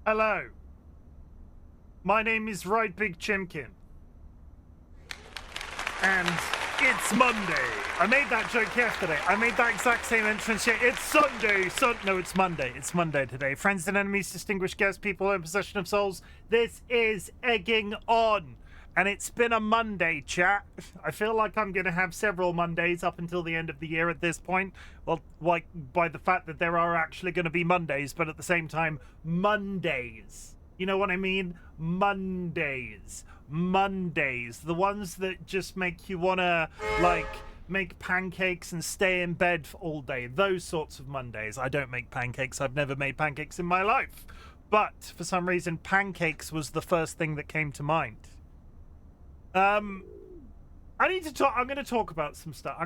Hello. My name is RightBigChimken. And it's Monday. I made that joke yesterday. I made that exact same entrance here. It's Sunday. No, it's Monday. It's Monday today. Friends and enemies, distinguished guests, people in possession of souls. This is Egging On. And it's been a Monday, chat. I feel like I'm going to have several Mondays up until the end of the year at this point. Well, like, by the fact that there are actually going to be Mondays, but at the same time, Mondays. You know what I mean? Mondays. The ones that just make you want to, like, make pancakes and stay in bed all day. Those sorts of Mondays. I don't make pancakes. I've never made pancakes in my life. But, for some reason, pancakes was the first thing that came to mind. I need to talk. I'm going to talk about some stuff.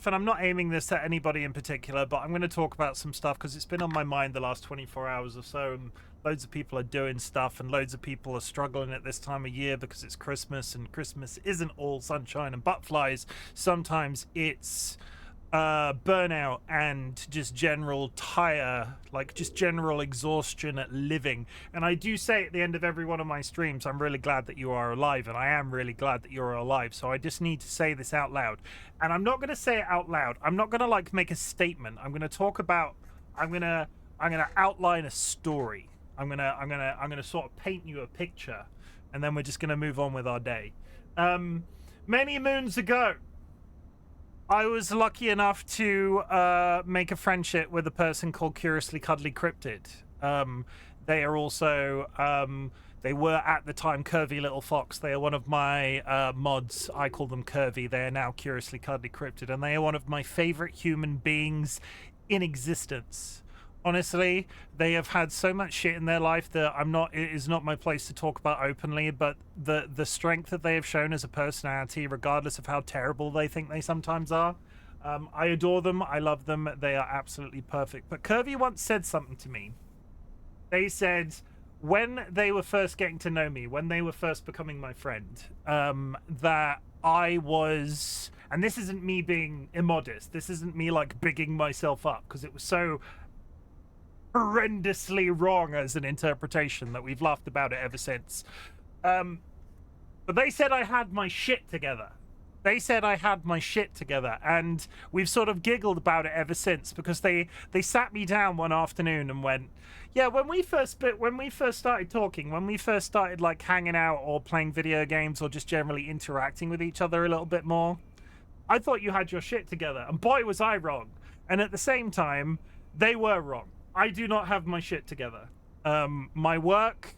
And I'm not aiming this at anybody in particular, but I'm going to talk about some stuff because it's been on my mind the last 24 hours or so, and loads of people are doing stuff, and loads of people are struggling at this time of year because it's Christmas, and Christmas isn't all sunshine and butterflies. Sometimes it's burnout and just general just general exhaustion at living. And I do say at the end of every one of my streams, I'm really glad that you are alive, and I am really glad that you're alive. So I just need to say this out loud, and I'm not going to say it out loud. I'm not going to like make a statement. I'm going to talk about. I'm going to outline a story. I'm going to sort of paint you a picture, and then we're just going to move on with our day. Many moons ago, I was lucky enough to make a friendship with a person called Curiously Cuddly Cryptid. They are also, they were at the time Curvy Little Fox. They are one of my mods. I call them Curvy. They are now Curiously Cuddly Cryptid, and they are one of my favorite human beings in existence. Honestly, they have had so much shit in their life that it is not my place to talk about openly, but the strength that they have shown as a personality, regardless of how terrible they think they sometimes are, I adore them. I love them. They are absolutely perfect. But Curvy once said something to me. They said, when they were first getting to know me, when they were first becoming my friend, that I was, and this isn't me being immodest, this isn't me like bigging myself up, because it was so horrendously wrong as an interpretation that we've laughed about it ever since. But they said I had my shit together. And we've sort of giggled about it ever since, because they sat me down one afternoon and went, yeah, when we first started talking, when we first started like hanging out or playing video games or just generally interacting with each other a little bit more, I thought you had your shit together, and boy was I wrong. And at the same time, they were wrong. I do not have my shit together. My work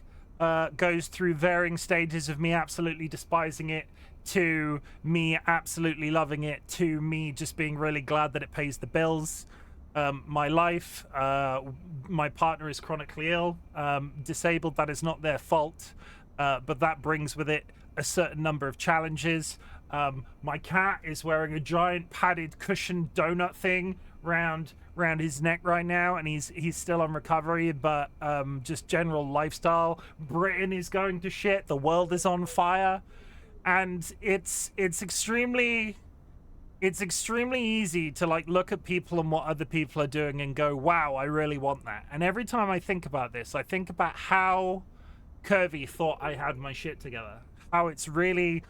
goes through varying stages of me absolutely despising it, to me absolutely loving it, to me just being really glad that it pays the bills. My life, my partner is chronically ill, disabled. That is not their fault, but that brings with it a certain number of challenges. My cat is wearing a giant padded cushion donut thing round his neck right now, and he's still on recovery, but just general lifestyle. Britain is going to shit. The world is on fire, and it's extremely easy to like look at people and what other people are doing and go, wow, I really want that. And every time I think about this, I think about how Curvy thought I had my shit together. How it's really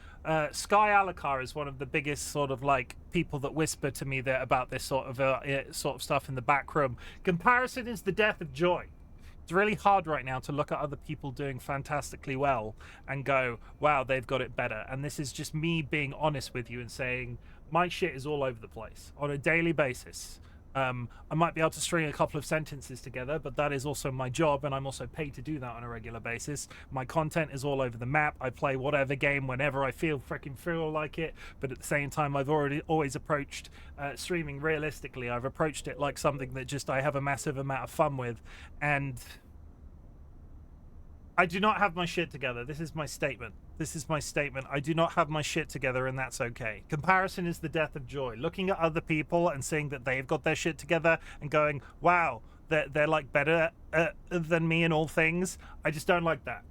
Sky Alakar is one of the biggest sort of like people that whisper to me that about this sort of stuff in the back room. Comparison is the death of joy. It's really hard right now to look at other people doing fantastically well and go, wow, they've got it better. And this is just me being honest with you and saying my shit is all over the place on a daily basis. I might be able to string a couple of sentences together, but that is also my job, and I'm also paid to do that on a regular basis. My content is all over the map. I play whatever game whenever I feel like it, but at the same time, I've always approached streaming realistically. I've approached it like something that just I have a massive amount of fun with, and I do not have my shit together. This is my statement. I do not have my shit together, and that's okay. Comparison is the death of joy. Looking at other people and seeing that they've got their shit together and going, wow, they're like better than me in all things. I just don't like that.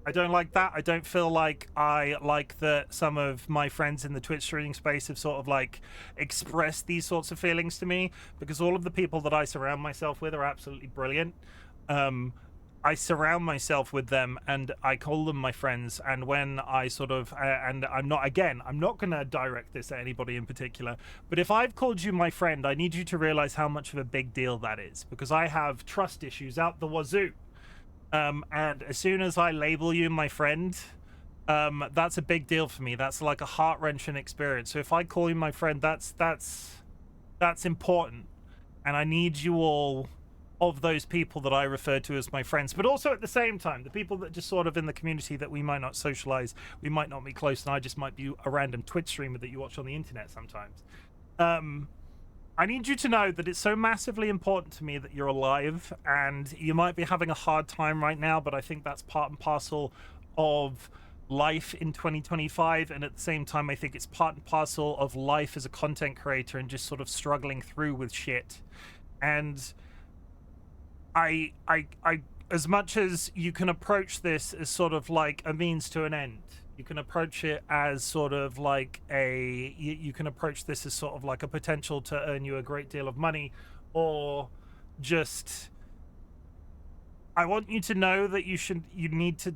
I don't feel like I like that some of my friends in the Twitch streaming space have sort of like expressed these sorts of feelings to me, because all of the people that I surround myself with are absolutely brilliant. I surround myself with them and I call them my friends. And when I sort of, and I'm not going to direct this at anybody in particular, but if I've called you my friend, I need you to realize how much of a big deal that is, because I have trust issues out the wazoo. And as soon as I label you my friend, that's a big deal for me. That's like a heart-wrenching experience. So if I call you my friend, that's important. And I need you all, of those people that I refer to as my friends, but also at the same time, the people that just sort of in the community that we might not socialize, we might not be close, and I just might be a random Twitch streamer that you watch on the internet sometimes. I need you to know that it's so massively important to me that you're alive, and you might be having a hard time right now, but I think that's part and parcel of life in 2025, and at the same time I think it's part and parcel of life as a content creator and just sort of struggling through with shit. And I as much as you can approach this as sort of like a means to an end, you can approach it as sort of like you can approach this as sort of like a potential to earn you a great deal of money, or just, I want you to know that you need to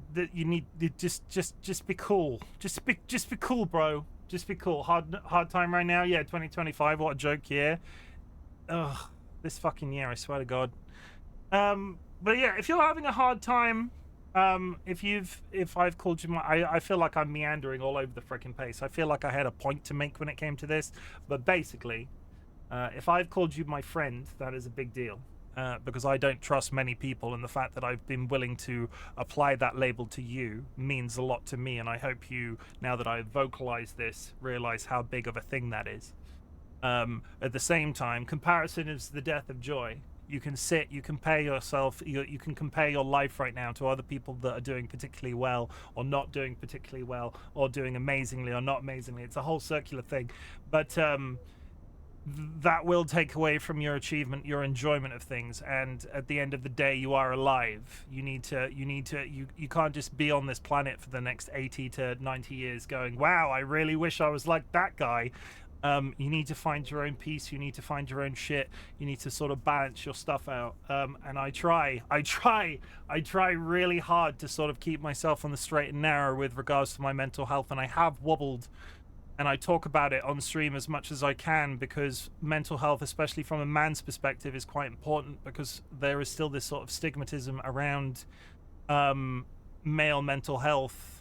just be cool. Just be cool, bro. Just be cool. Hard time right now. Yeah, 2025. What a joke year. Ugh, this fucking year, I swear to God. But yeah, if you're having a hard time, if I've called you I feel like I'm meandering all over the freaking place. I feel like I had a point to make when it came to this, but basically, if I've called you my friend, that is a big deal, because I don't trust many people, and the fact that I've been willing to apply that label to you means a lot to me, and I hope you, now that I've vocalized this, realize how big of a thing that is. At the same time, comparison is the death of joy. You can compare yourself, you can compare your life right now to other people that are doing particularly well or not doing particularly well, or doing amazingly or not amazingly. It's a whole circular thing, but that will take away from your achievement, your enjoyment of things. And at the end of the day, you are alive. You can't just be on this planet for the next 80 to 90 years going, wow, I really wish I was like that guy. You need to find your own peace. You need to find your own shit. You need to sort of balance your stuff out. And I try really hard to sort of keep myself on the straight and narrow with regards to my mental health. And I have wobbled, and I talk about it on stream as much as I can, because mental health, especially from a man's perspective, is quite important, because there is still this sort of stigmatism around male mental health,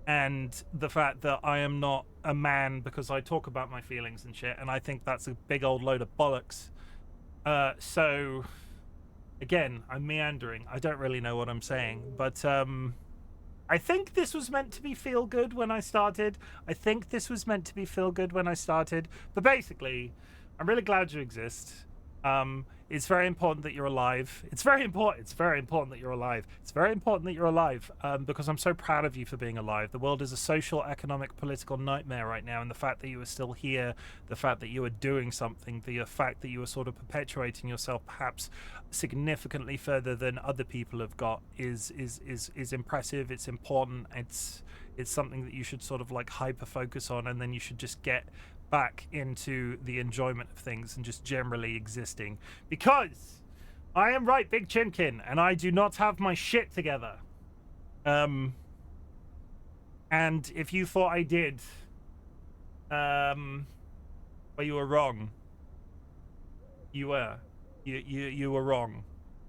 and the fact that I am not a man because I talk about my feelings and shit, and I think that's a big old load of bollocks. So again, I'm meandering. I don't really know what I'm saying, but I think this was meant to be feel good when I started. But basically, I'm really glad you exist. It's very important that you're alive. It's very important that you're alive. Because I'm so proud of you for being alive. The world is a social, economic, political nightmare right now, and the fact that you are still here, the fact that you are doing something, the fact that you are sort of perpetuating yourself perhaps significantly further than other people have got is impressive. It's important. It's something that you should sort of like hyper focus on, and then you should just get back into the enjoyment of things and just generally existing, because I am RightBigChimken and I do not have my shit together. And if you thought I did, well, you were wrong. You were wrong.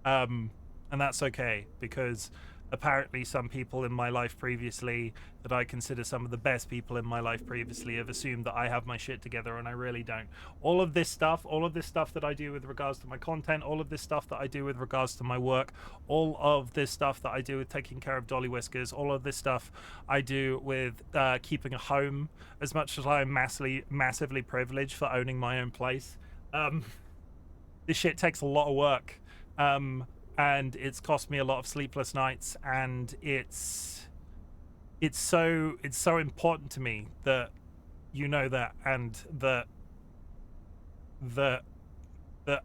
And that's okay, because apparently some people in my life previously that I consider some of the best people in my life previously have assumed that I have my shit together, and I really don't. All of this stuff that I do with regards to my content, all of this stuff that I do with regards to my work, all of this stuff that I do with taking care of DollyWhiskers, all of this stuff I do with keeping a home, as much as I am massively privileged for owning my own place. This shit takes a lot of work. And it's cost me a lot of sleepless nights, and it's so important to me that you know that, and that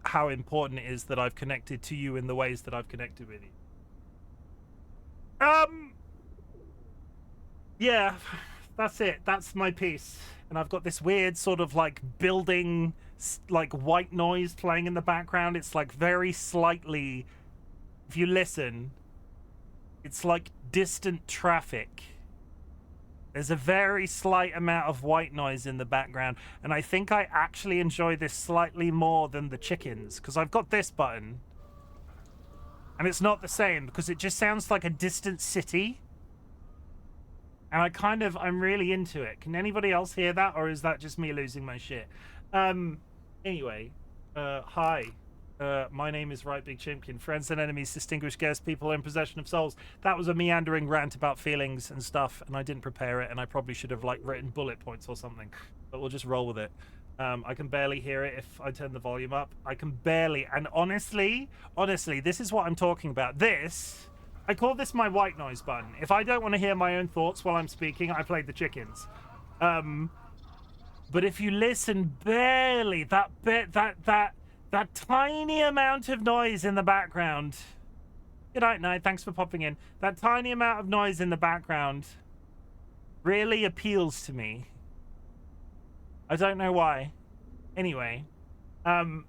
how important it is that I've connected to you in the ways that I've connected with you. Yeah, that's it. That's my piece. And I've got this weird sort of like building, like white noise playing in the background. It's like very slightly, if you listen, It's like distant traffic. There's a very slight amount of white noise in the background, and I think I actually enjoy this slightly more than the chickens, because I've got this button, and it's not the same, because it just sounds like a distant city, and I'm really into it. Can anybody else hear that, or is that just me losing my shit? Anyway, hi. My name is RightBigChimken. Friends and enemies, distinguished guests, people in possession of souls. That was a meandering rant about feelings and stuff, and I didn't prepare it, and I probably should have written bullet points or something, but we'll just roll with it. I can barely hear it if I turn the volume up. I can barely, and honestly, this is what I'm talking about. I call this my white noise button. If I don't want to hear my own thoughts while I'm speaking, I play the chickens. But if you listen barely, that tiny amount of noise in the background. Good night, thanks for popping in. That tiny amount of noise in the background really appeals to me. I don't know why. Anyway, alright.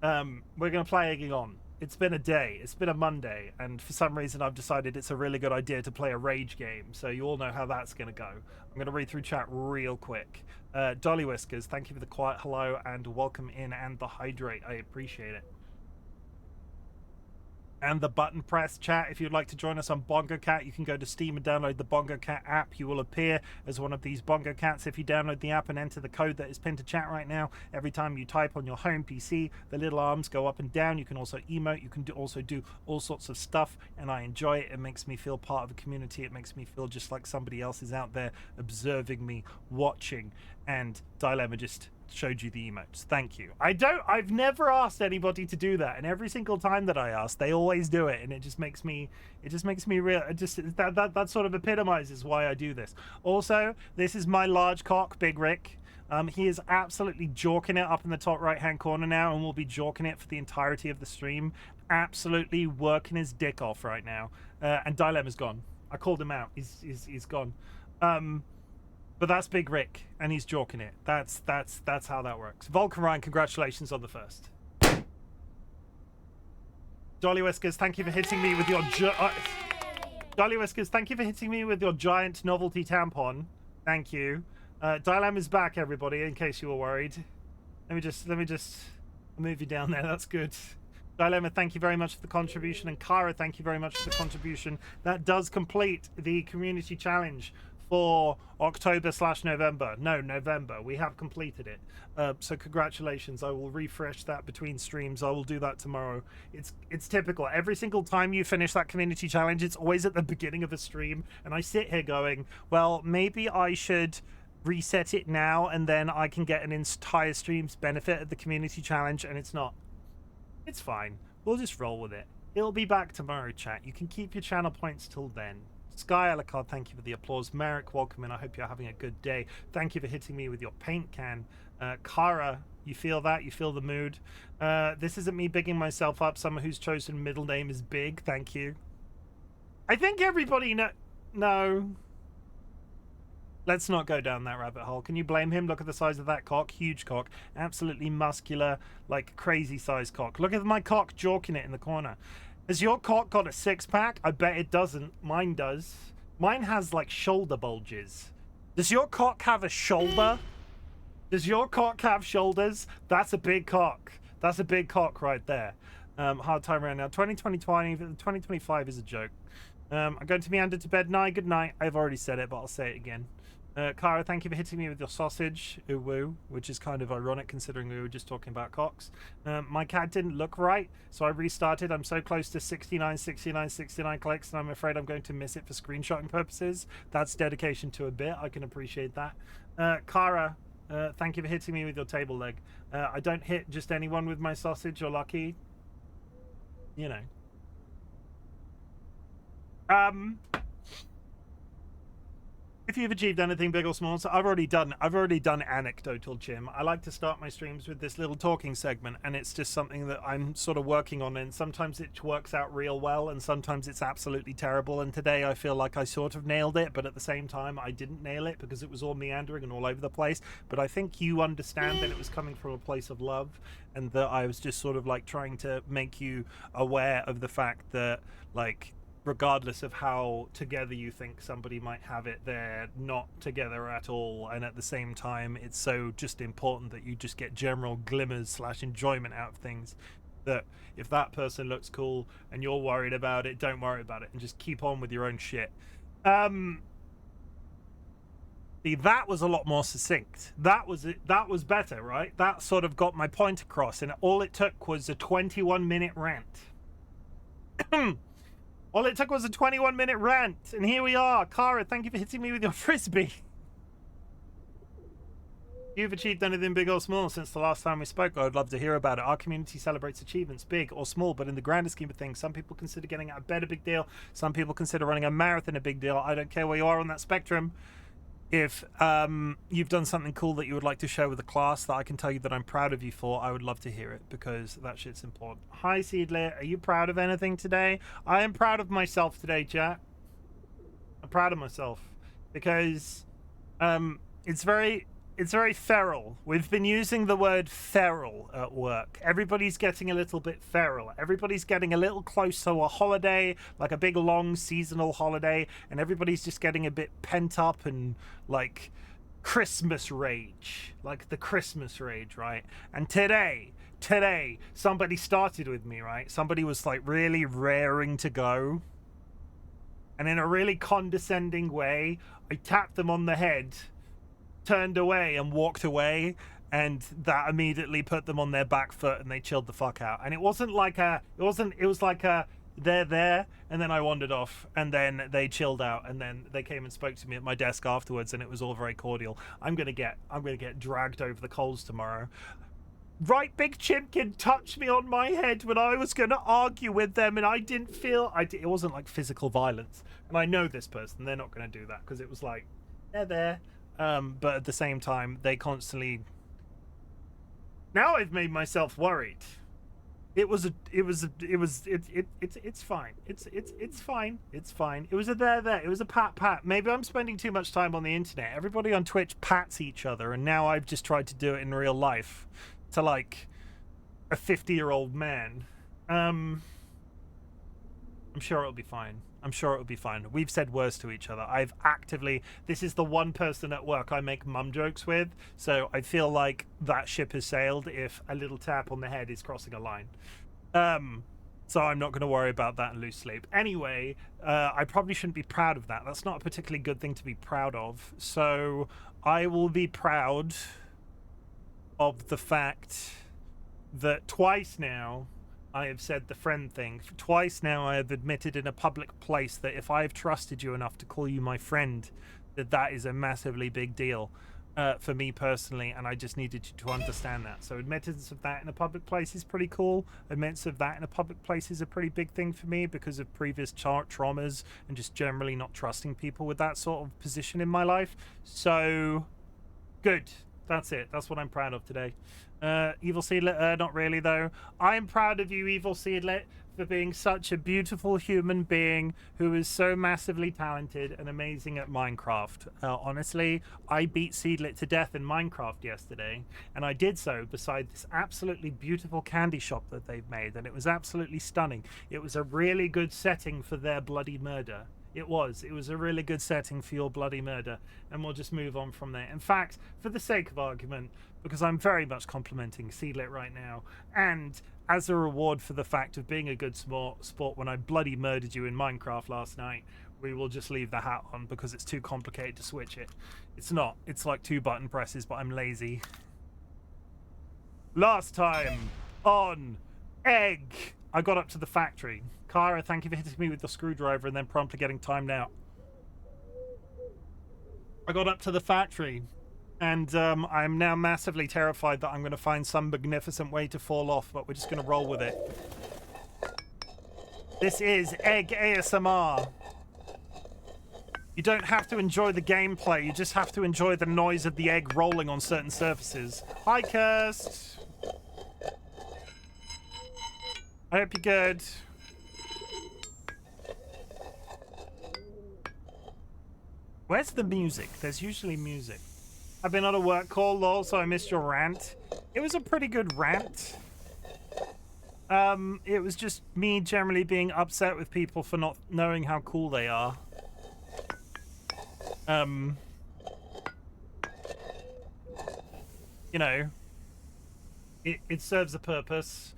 We're gonna play Egging On. It's been a day. It's been a Monday, and for some reason I've decided it's a really good idea to play a rage game, so you all know how that's gonna go. I'm gonna read through chat real quick. DollyWhiskers, thank you for the quiet hello and welcome in, and the hydrate. I appreciate it. And the button press chat. If you'd like to join us on Bongo Cat, you can go to Steam and download the Bongo Cat app. You will appear as one of these Bongo Cats if you download the app and enter the code that is pinned to chat right now. Every time you type on your home PC, the little arms go up and down. You can also emote. You can also do all sorts of stuff, and I enjoy it. It makes me feel part of a community. It makes me feel just like somebody else is out there observing me, watching, and Dilemma just showed you the emotes. Thank you. I've never asked anybody to do that, and every single time that I ask, they always do it, and it just makes me real. That sort of epitomizes why I do this. Also, this is my large cock, Big Rick. He is absolutely jorking it up in the top right hand corner now, and will be jorking it for the entirety of the stream. Absolutely working his dick off right now. And Dilemma's gone. I called him out. He's gone. But that's Big Rick, and he's jorking it. That's how that works. Vulcan Ryan, congratulations on the first. DollyWhiskers, thank you for hitting me with your DollyWhiskers, thank you for hitting me with your giant novelty tampon. Thank you. Dilemma is back, everybody, in case you were worried. Let me just move you down there. That's good. Dilemma, thank you very much for the contribution, and Kara, thank you very much for the contribution. That does complete the community challenge for October/November. No, November. We have completed it. So congratulations. I will refresh that between streams. I will do that tomorrow. It's typical. Every single time you finish that community challenge, it's always at the beginning of a stream, and I sit here going, well, maybe I should reset it now, and then I can get an entire stream's benefit of the community challenge, and it's not. It's fine. We'll just roll with it. It'll be back tomorrow, chat. You can keep your channel points till then. Sky Alucard, thank you for the applause. Merrick, welcome in. I hope you're having a good day. Thank you for hitting me with your paint can. Kara, you feel that? You feel the mood? This isn't me bigging myself up. Someone whose chosen middle name is Big. Thank you. I think everybody No. Let's not go down that rabbit hole. Can you blame him? Look at the size of that cock. Huge cock. Absolutely muscular, like crazy size cock. Look at my cock jorking it in the corner. Has your cock got a six-pack? I bet it doesn't. Mine does. Mine has, like, shoulder bulges. Does your cock have a shoulder? Does your cock have shoulders? That's a big cock. That's a big cock right there. Hard time right now. 2025 is a joke. I'm going to meander to bed now. Good night. I've already said it, but I'll say it again. Kara, thank you for hitting me with your sausage, ooh, which is kind of ironic considering we were just talking about cocks. My cat didn't look right, so I restarted. I'm so close to 69 clicks, and I'm afraid I'm going to miss it for screenshotting purposes. That's dedication to a bit. I can appreciate that. Kara, thank you for hitting me with your table leg. I don't hit just anyone with my sausage, or lucky. You know. If you've achieved anything big or small, so I've already done anecdotal Chim. I like to start my streams with this little talking segment, and it's just something that I'm sort of working on, and sometimes it works out real well, and sometimes it's absolutely terrible. And today I feel like I sort of nailed it, but at the same time I didn't nail it because it was all meandering and all over the place. But I think you understand that it was coming from a place of love, and that I was just sort of like trying to make you aware of the fact that, like, regardless of how together you think somebody might have it, they're not together at all. And at the same time, it's so just important that you just get general glimmers / enjoyment out of things, that if that person looks cool and you're worried about it, don't worry about it and just keep on with your own shit. See, that was a lot more succinct. That was better, right? That sort of got my point across, and all it took was a 21-minute rant. All it took was a 21-minute rant, and here we are. Kara, thank you for hitting me with your frisbee. You've achieved anything big or small since the last time we spoke? I would love to hear about it. Our community celebrates achievements, big or small, but in the grander scheme of things, some people consider getting out of bed a big deal. Some people consider running a marathon a big deal. I don't care where you are on that spectrum. If you've done something cool that you would like to share with the class that I can tell you that I'm proud of you for, I would love to hear it, because that shit's important. Hi, Seedlit. Are you proud of anything today? I am proud of myself today, chat. I'm proud of myself because it's very feral. We've been using the word feral at work. Everybody's getting a little bit feral. Everybody's getting a little close to a holiday, like a big long seasonal holiday, and everybody's just getting a bit pent up and like Christmas rage, like the Christmas rage, right? And today somebody started with me, right? Somebody was like really raring to go, and in a really condescending way, I tapped them on the head, turned away and walked away, and that immediately put them on their back foot and they chilled the fuck out. And it was like a they're there, and then I wandered off, and then they chilled out, and then they came and spoke to me at my desk afterwards, and it was all very cordial. I'm gonna get dragged over the coals tomorrow. RightBigChimken touched me on my head when I was going to argue with them, and I didn't feel it wasn't like physical violence, and I know this person, they're not going to do that, because it was like they're there. But at the same time, they constantly. Now I've made myself worried. It's fine. It's fine. It's fine. It was a there. It was a pat. Maybe I'm spending too much time on the internet. Everybody on Twitch pats each other, and now I've just tried to do it in real life to like a 50-year-old man. I'm sure it'll be fine. We've said worse to each other. This is the one person at work I make mum jokes with, so I feel like that ship has sailed if a little tap on the head is crossing a line. So I'm not going to worry about that and lose sleep. Anyway, I probably shouldn't be proud of that. That's not a particularly good thing to be proud of. So I will be proud of the fact that twice now I have said the friend thing. Twice now I have admitted in a public place that if I have trusted you enough to call you my friend, that is a massively big deal for me personally, and I just needed you to understand that. So admittance of that in a public place is pretty cool. Admittance of that in a public place is a pretty big thing for me because of previous traumas and just generally not trusting people with that sort of position in my life. So, good. That's it. That's what I'm proud of today. Evil Seedlet, not really though. I'm proud of you, Evil Seedlet, for being such a beautiful human being who is so massively talented and amazing at Minecraft. Honestly, I beat Seedlet to death in Minecraft yesterday, and I did so beside this absolutely beautiful candy shop that they've made, and it was absolutely stunning. It was a really good setting for their bloody murder. It was a really good setting for your bloody murder, and we'll just move on from there. In fact, for the sake of argument, because I'm very much complimenting Seedlit right now, and as a reward for the fact of being a good sport when I bloody murdered you in Minecraft last night, we will just leave the hat on because it's too complicated to switch it. It's not. It's like 2 button presses, but I'm lazy. Last time on Egg, I got up to the factory. Kara, thank you for hitting me with the screwdriver and then promptly getting timed out. I got up to the factory, and I'm now massively terrified that I'm going to find some magnificent way to fall off, but we're just going to roll with it. This is Egg ASMR. You don't have to enjoy the gameplay. You just have to enjoy the noise of the egg rolling on certain surfaces. Hi, Kirst. I hope you're good. Where's the music? There's usually music. I've been on a work call, lol, so I missed your rant. It was a pretty good rant. It was just me generally being upset with people for not knowing how cool they are. You know, it serves a purpose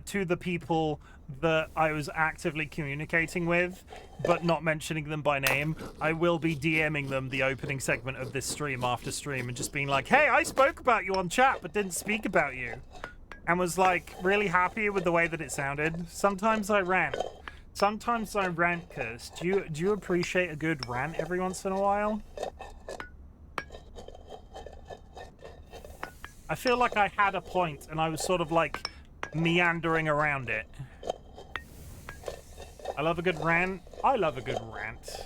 to the people that I was actively communicating with, but not mentioning them by name. I will be DMing them the opening segment of this stream after stream and just being like, hey, I spoke about you on chat, but didn't speak about you. And was like really happy with the way that it sounded. Sometimes I rant. Sometimes I rant, Kirst. Do you appreciate a good rant every once in a while? I feel like I had a point and I was sort of like meandering around it. I love a good rant. I love a good rant.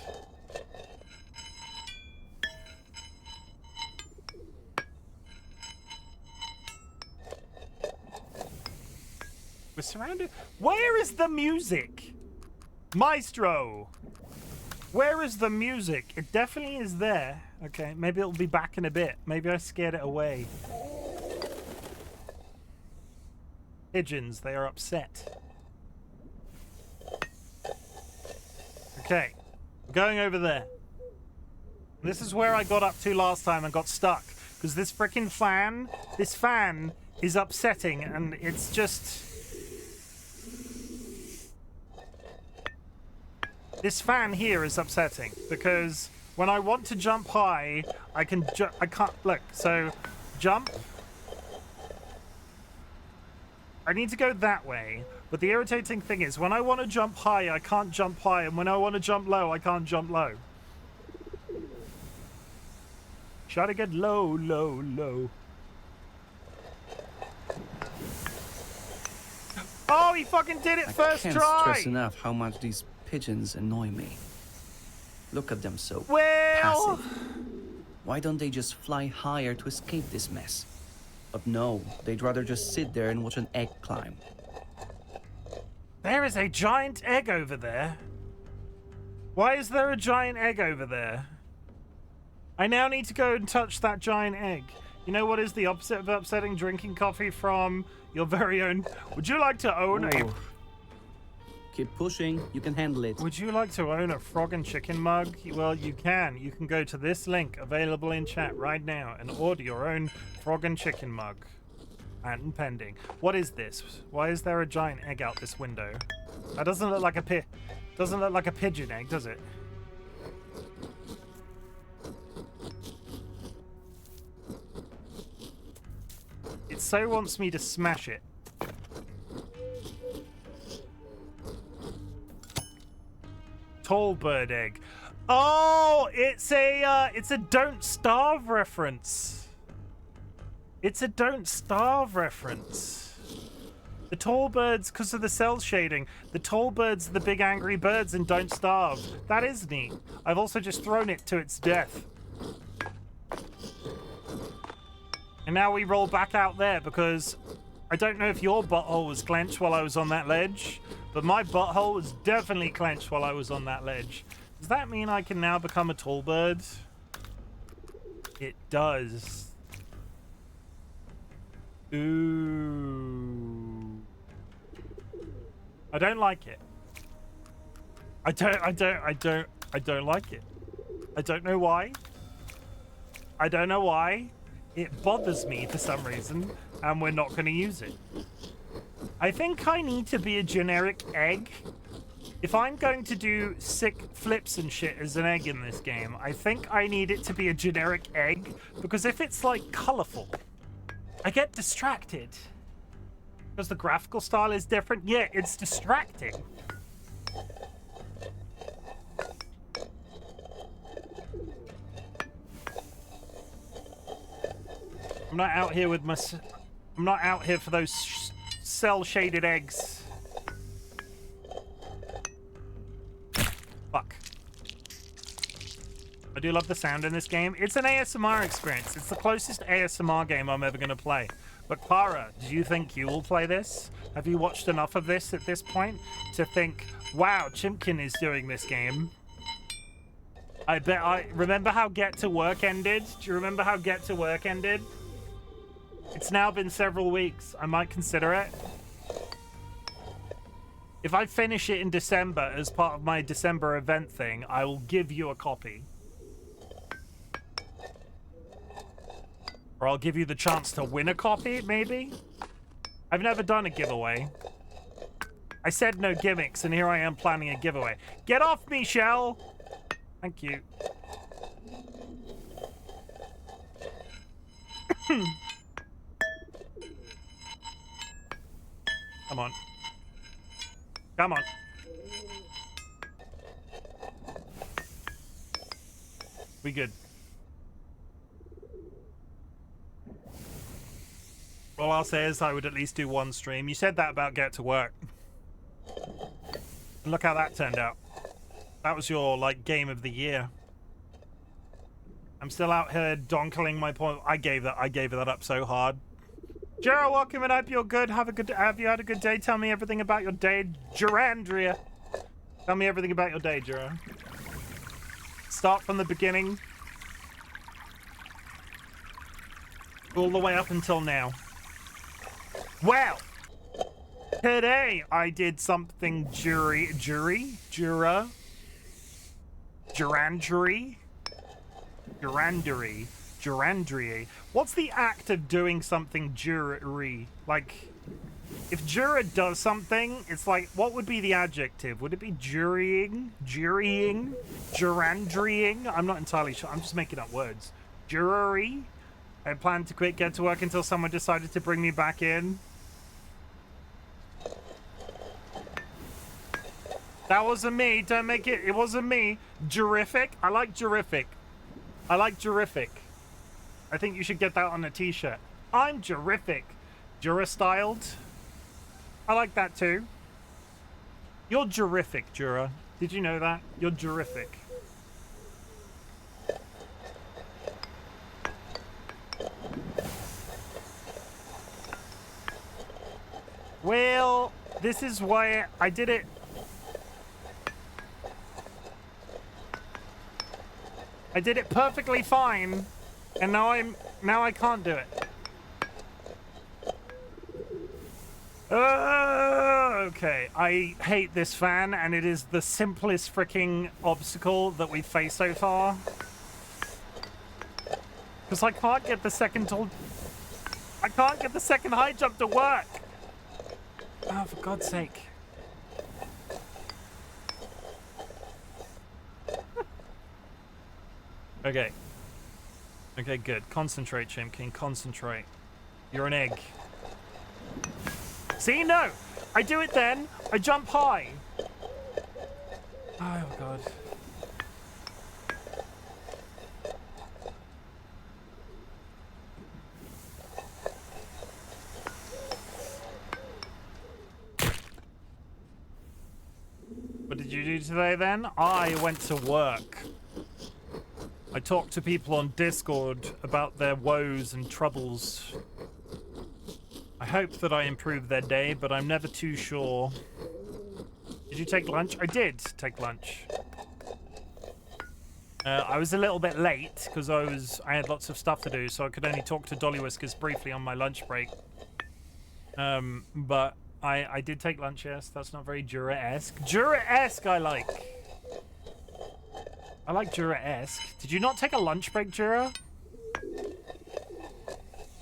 We're surrounded. Where is the music? Maestro! Where is the music? It definitely is there. Okay, maybe it'll be back in a bit. Maybe I scared it away. Pigeons, they are upset. Okay, going over there. This is where I got up to last time and got stuck. Because this freaking fan, this fan is upsetting and it's just... This fan here is upsetting because when I want to jump high, I can't, look, so jump. I need to go that way, but the irritating thing is when I want to jump high, I can't jump high, and when I want to jump low, I can't jump low. Try to get low, low, low. Oh, he fucking did it first try! I can't stress enough how much these pigeons annoy me. Look at them so passive. Why don't they just fly higher to escape this mess? But no, they'd rather just sit there and watch an egg climb. There is a giant egg over there. Why is there a giant egg over there? I now need to go and touch that giant egg. You know what is the opposite of upsetting? Drinking coffee from your very own... Would you like to own a... Keep pushing, you can handle it. Would you like to own a frog and chicken mug? Well, you can. You can go to this link available in chat right now and order your own frog and chicken mug. And pending. What is this? Why is there a giant egg out this window? That doesn't look like a doesn't look like a pigeon egg, does it? It so wants me to smash it. Tall bird egg. Oh, it's a Don't Starve reference. It's a Don't Starve reference. The tall birds, because of the cell shading, the tall birds are the big angry birds in Don't Starve. That is neat. I've also just thrown it to its death. And now we roll back out there because I don't know if your butthole was clenched while I was on that ledge, but my butthole was definitely clenched while I was on that ledge. Does that mean I can now become a tall bird? It does. Ooh. I don't like it. I don't like it. I don't know why. I don't know why. It bothers me for some reason, and we're not going to use it. I think I need to be a generic egg. If I'm going to do sick flips and shit as an egg in this game, I think I need it to be a generic egg, because if it's like colorful, I get distracted. Because the graphical style is different. Yeah, it's distracting. I'm not out here with my... I'm not out here for those cell-shaded eggs. Fuck. I do love the sound in this game. It's an ASMR experience. It's the closest ASMR game I'm ever going to play. But Clara, do you think you will play this? Have you watched enough of this at this point to think, wow, Chimken is doing this game? I bet remember how Get to Work ended? Do you remember how Get to Work ended? It's now been several weeks. I might consider it. If I finish it in December as part of my December event thing, I will give you a copy. Or I'll give you the chance to win a copy, maybe? I've never done a giveaway. I said no gimmicks, and here I am planning a giveaway. Get off me, Shell! Thank you. Come on. Come on. We good. All I'll say is I would at least do one stream. You said that about Get to Work. And look how that turned out. That was your, like, game of the year. I'm still out here donkling my point. I gave that up so hard. Jera, welcome and hope you're good. Have you had a good day? Tell me everything about your day, Gerandria. Tell me everything about your day, Jera. Start from the beginning. All the way up until now. Well, today I did something Gerandry. What's the act of doing something jury? Like, if Jura does something, it's like, what would be the adjective? Would it be jurying, gerandrying? I'm not entirely sure. I'm just making up words. Jury. I planned to quit Get to Work until someone decided to bring me back in. That wasn't me. Don't make it. It wasn't me. Jurific. I like jurific. I like jurific. I think you should get that on a t-shirt. I'm jurific. Jura-styled. I like that too. You're jurific, Jura. Did you know that? You're jurific. Well, this is why I did it. I did it perfectly fine, and now I can't do it. Okay, I hate this fan, and it is the simplest freaking obstacle that we've faced so far. Because I can't get the second high jump to work. Oh, for God's sake. Okay. Okay, good. Concentrate, Chimken. Concentrate. You're an egg. See? No! I do it then. I jump high. Oh, God. What did you do today, then? I went to work. I talked to people on Discord about their woes and troubles. I hope that I improved their day, but I'm never too sure. Did you take lunch? I did take lunch. I was a little bit late because I had lots of stuff to do, so I could only talk to DollyWhiskers briefly on my lunch break. But I did take lunch, yes. That's not very Jura-esque. Jura-esque I like. I like Jura-esque. Did you not take a lunch break, Jura?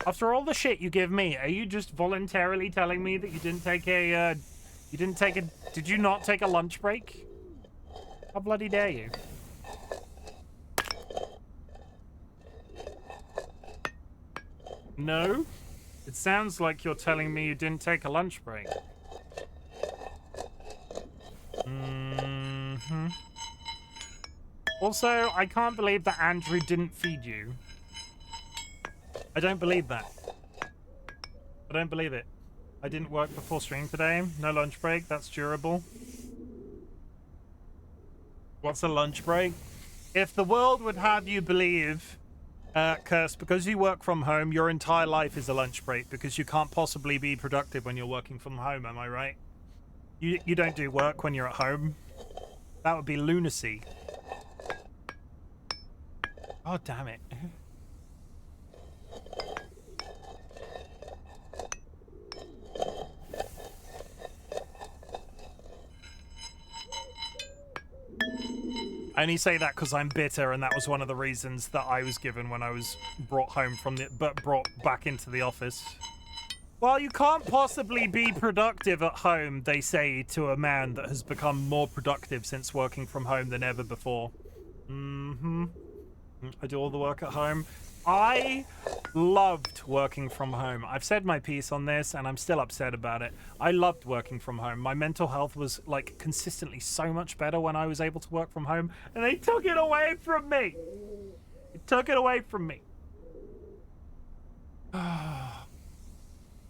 After all the shit you give me, are you just voluntarily telling me that you didn't take a, did you not take a lunch break? How bloody dare you? No? It sounds like you're telling me you didn't take a lunch break. Mm-hmm. Also, I can't believe that Andrew didn't feed you. I don't believe that. I don't believe it. I didn't work before stream today. No lunch break. That's durable. What's a lunch break? If the world would have you believe, Curse, because you work from home, your entire life is a lunch break because you can't possibly be productive when you're working from home, am I right? You don't do work when you're at home? That would be lunacy. Oh, damn it. I only say that because I'm bitter, and that was one of the reasons that I was given when I was brought home from brought back into the office. Well, you can't possibly be productive at home, they say to a man that has become more productive since working from home than ever before. I do all the work at home. I loved working from home. I've said my piece on this and I'm still upset about it. I loved working from home. My mental health was like consistently so much better when I was able to work from home, and they took it away from me. They took it away from me.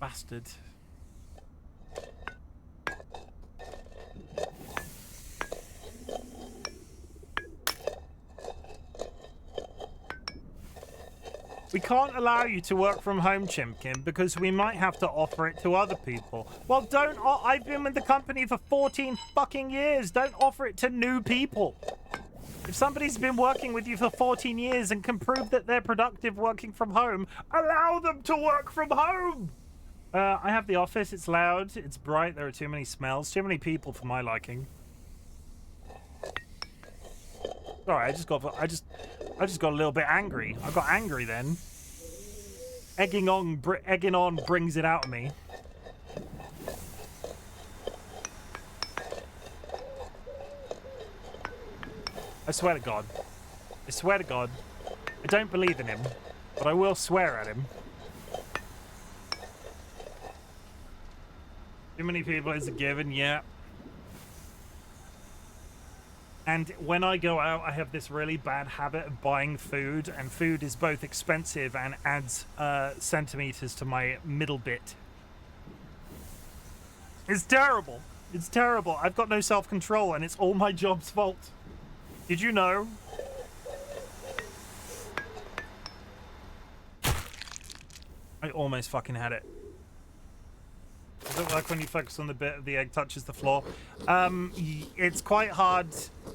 Bastard. We can't allow you to work from home, Chimken, because we might have to offer it to other people. Well, don't. I've been with the company for 14 fucking years. Don't offer it to new people. If somebody's been working with you for 14 years and can prove that they're productive working from home, allow them to work from home. I have the office. It's loud. It's bright. There are too many smells. Too many people for my liking. Sorry, I just got a little bit angry. I got angry then. Egging on brings it out of me. I swear to God. I swear to God. I don't believe in him, but I will swear at him. Too many people is a given, yeah. And when I go out, I have this really bad habit of buying food, and food is both expensive and adds centimeters to my middle bit. It's terrible. It's terrible. I've got no self-control, and it's all my job's fault. Did you know? I almost fucking had it. Does it work when you focus on the bit of the egg touches the floor? It's quite hard.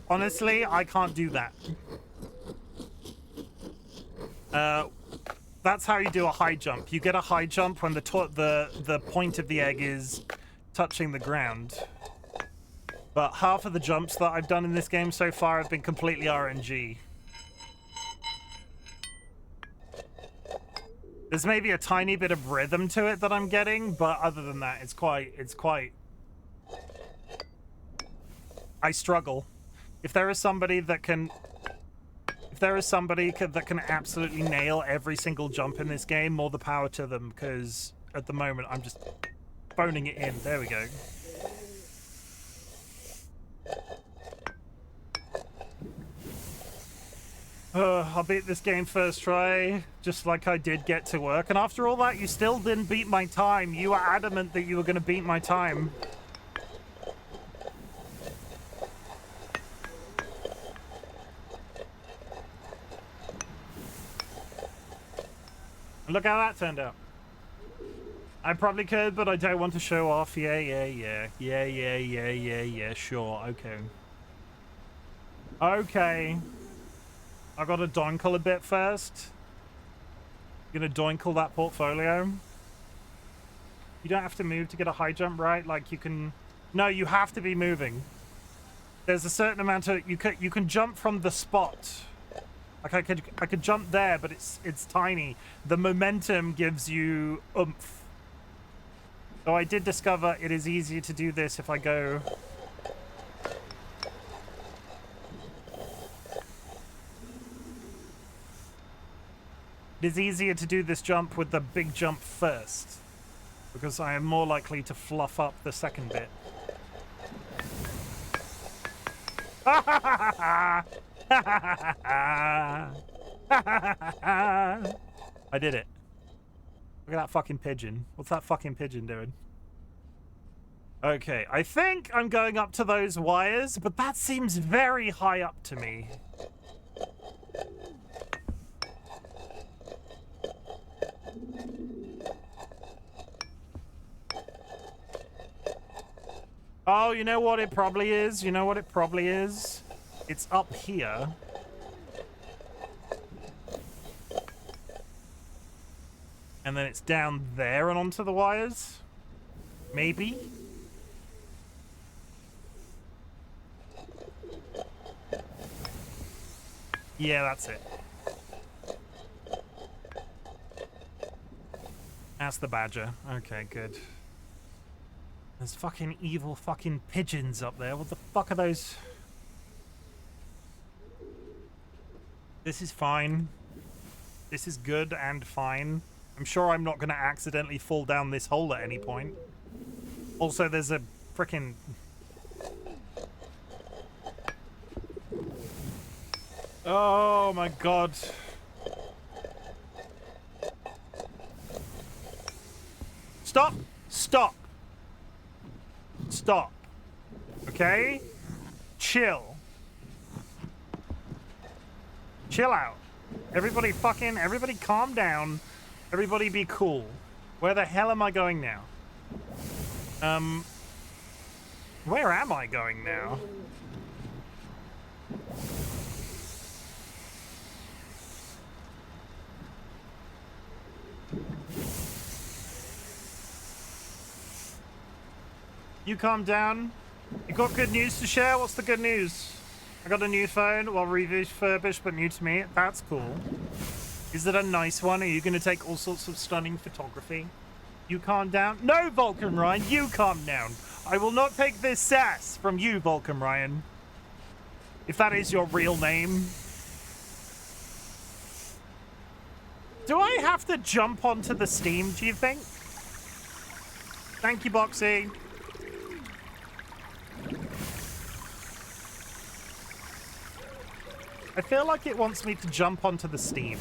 Honestly, I can't do that. That's how you do a high jump. You get a high jump when the point of the egg is touching the ground. But half of the jumps that I've done in this game so far have been completely RNG. There's maybe a tiny bit of rhythm to it that I'm getting, but other than that, it's quite... I struggle. If there is somebody that can... that can absolutely nail every single jump in this game, more the power to them, because at the moment I'm just phoning it in. There we go. I'll beat this game first try, just like I did get to work. And after all that, you still didn't beat my time. You were adamant that you were going to beat my time. Look how that turned out. I probably could, but I don't want to show off. Yeah, sure, okay. Okay. I gotta doinkle a bit first. Gonna doinkle that portfolio. You don't have to move to get a high jump, right? Like you can... No, you have to be moving. There's a certain amount of... You can jump from the spot. Like I could jump there, but it's tiny. The momentum gives you oomph. So I did discover it is easier to do this if I go... It is easier to do this jump with the big jump first, because I am more likely to fluff up the second bit. I did it. Look at that fucking pigeon. What's that fucking pigeon doing? Okay, I think I'm going up to those wires, but that seems very high up to me. Oh, you know what it probably is? You know what it probably is? It's up here. And then it's down there and onto the wires? Maybe? Yeah, that's it. That's the badger. Okay, good. There's fucking evil fucking pigeons up there. What the fuck are those? This is fine. This is good and fine. I'm sure I'm not going to accidentally fall down this hole at any point. Also, there's a frickin'... Oh my god. Stop! Stop! Stop. Okay? Chill. Chill out. Everybody calm down. Everybody be cool. Where the hell am I going now? Where am I going now? You calm down. You got good news to share? What's the good news? I got a new phone, well refurbished but new to me. That's cool. Is it a nice one? Are you going to take all sorts of stunning photography? You calm down. No, Vulcan Ryan, you calm down. I will not take this sass from you, Vulcan Ryan. If that is your real name. Do I have to jump onto the steam, do you think? Thank you, Boxy. I feel like it wants me to jump onto the steam.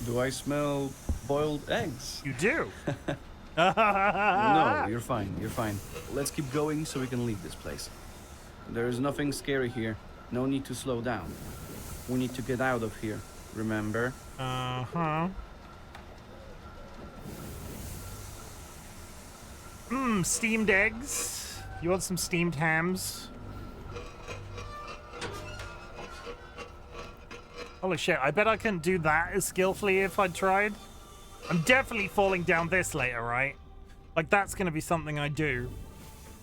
Do I smell boiled eggs? You do. No, you're fine. You're fine. Let's keep going so we can leave this place. There is nothing scary here. No need to slow down. We need to get out of here. Remember? Uh-huh. Steamed eggs. You want some steamed hams? Holy shit, I bet I couldn't do that as skillfully if I tried. I'm definitely falling down this later, right? Like, that's gonna be something I do.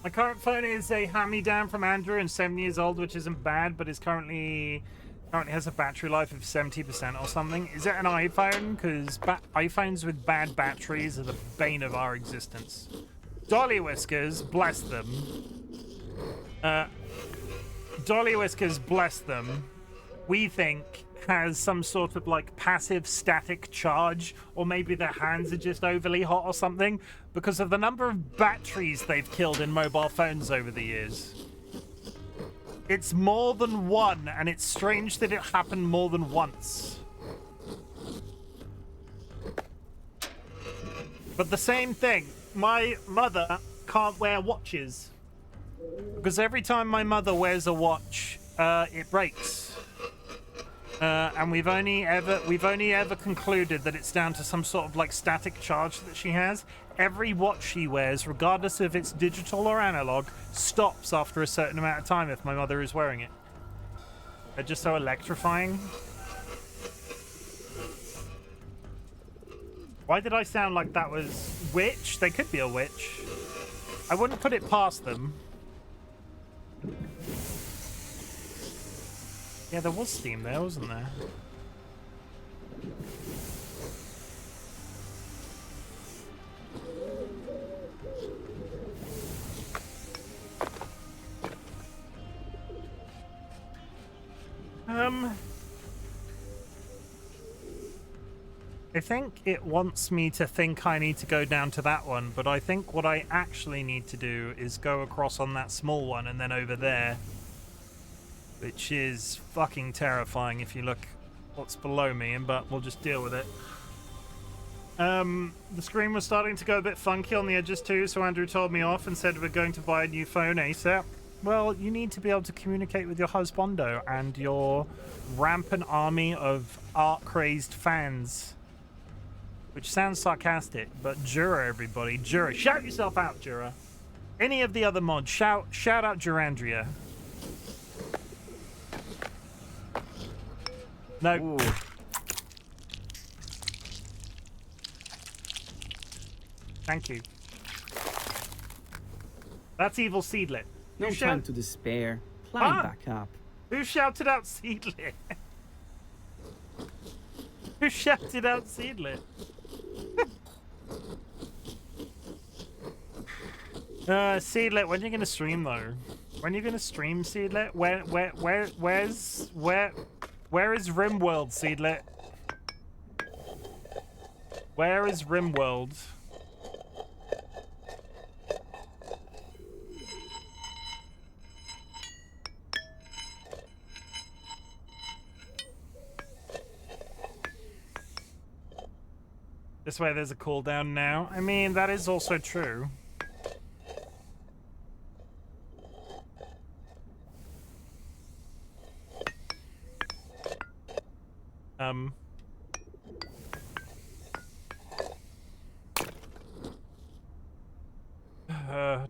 My current phone is a hand-me-down from Andrew and 7 years old, which isn't bad, but is currently has a battery life of 70% or something. Is it an iPhone? Because iPhones with bad batteries are the bane of our existence. DollyWhiskers, bless them. DollyWhiskers, bless them. We think has some sort of like passive static charge, or maybe their hands are just overly hot or something because of the number of batteries they've killed in mobile phones over the years. It's more than one, and it's strange that it happened more than once. But the same thing, my mother can't wear watches because every time my mother wears a watch, it breaks. And we've only ever concluded that it's down to some sort of like static charge that she has. Every watch she wears, regardless if it's digital or analog, stops after a certain amount of time if my mother is wearing it. They're just so electrifying. Why did I sound like that was witch? They could be a witch. I wouldn't put it past them. Yeah, there was steam there, wasn't there? I think it wants me to think I need to go down to that one, but I think what I actually need to do is go across on that small one and then over there. Which is fucking terrifying if you look what's below me, but we'll just deal with it. The screen was starting to go a bit funky on the edges too, so Andrew told me off and said we're going to buy a new phone ASAP. Well, you need to be able to communicate with your husbando and your rampant army of art-crazed fans. which sounds sarcastic, but Jura, everybody. Jura. Shout yourself out, Jura. Any of the other mods, shout out Durandria. No. Ooh. Thank you. That's evil Seedlit. No time to despair. Climb back up. Who shouted out Seedlit? Who shouted out Seedlit? Seedlit, when are you gonna stream though? When are you gonna stream, Seedlit? Where is RimWorld, Seedlit? Where is RimWorld? This way there's a cooldown now. I mean, that is also true.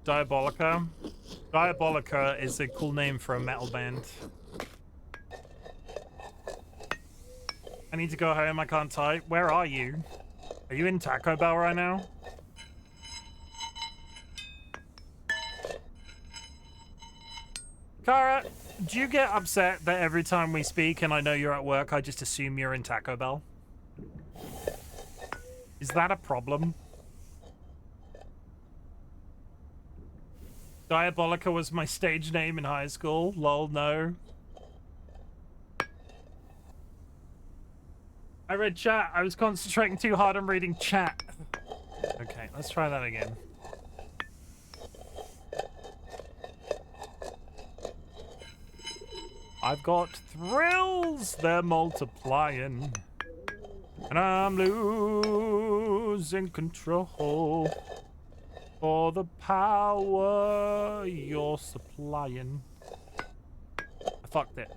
Diabolica. Diabolica is a cool name for a metal band. I need to go home, I can't type. Where are you? Are you in Taco Bell right now? Kara, do you get upset that every time we speak and I know you're at work, I just assume you're in Taco Bell? Is that a problem? Diabolica was my stage name in high school. Lol, no. I read chat. I was concentrating too hard on reading chat. Okay, let's try that again. I've got thrills, they're multiplying. And I'm losing control for the power you're supplying. I fucked it.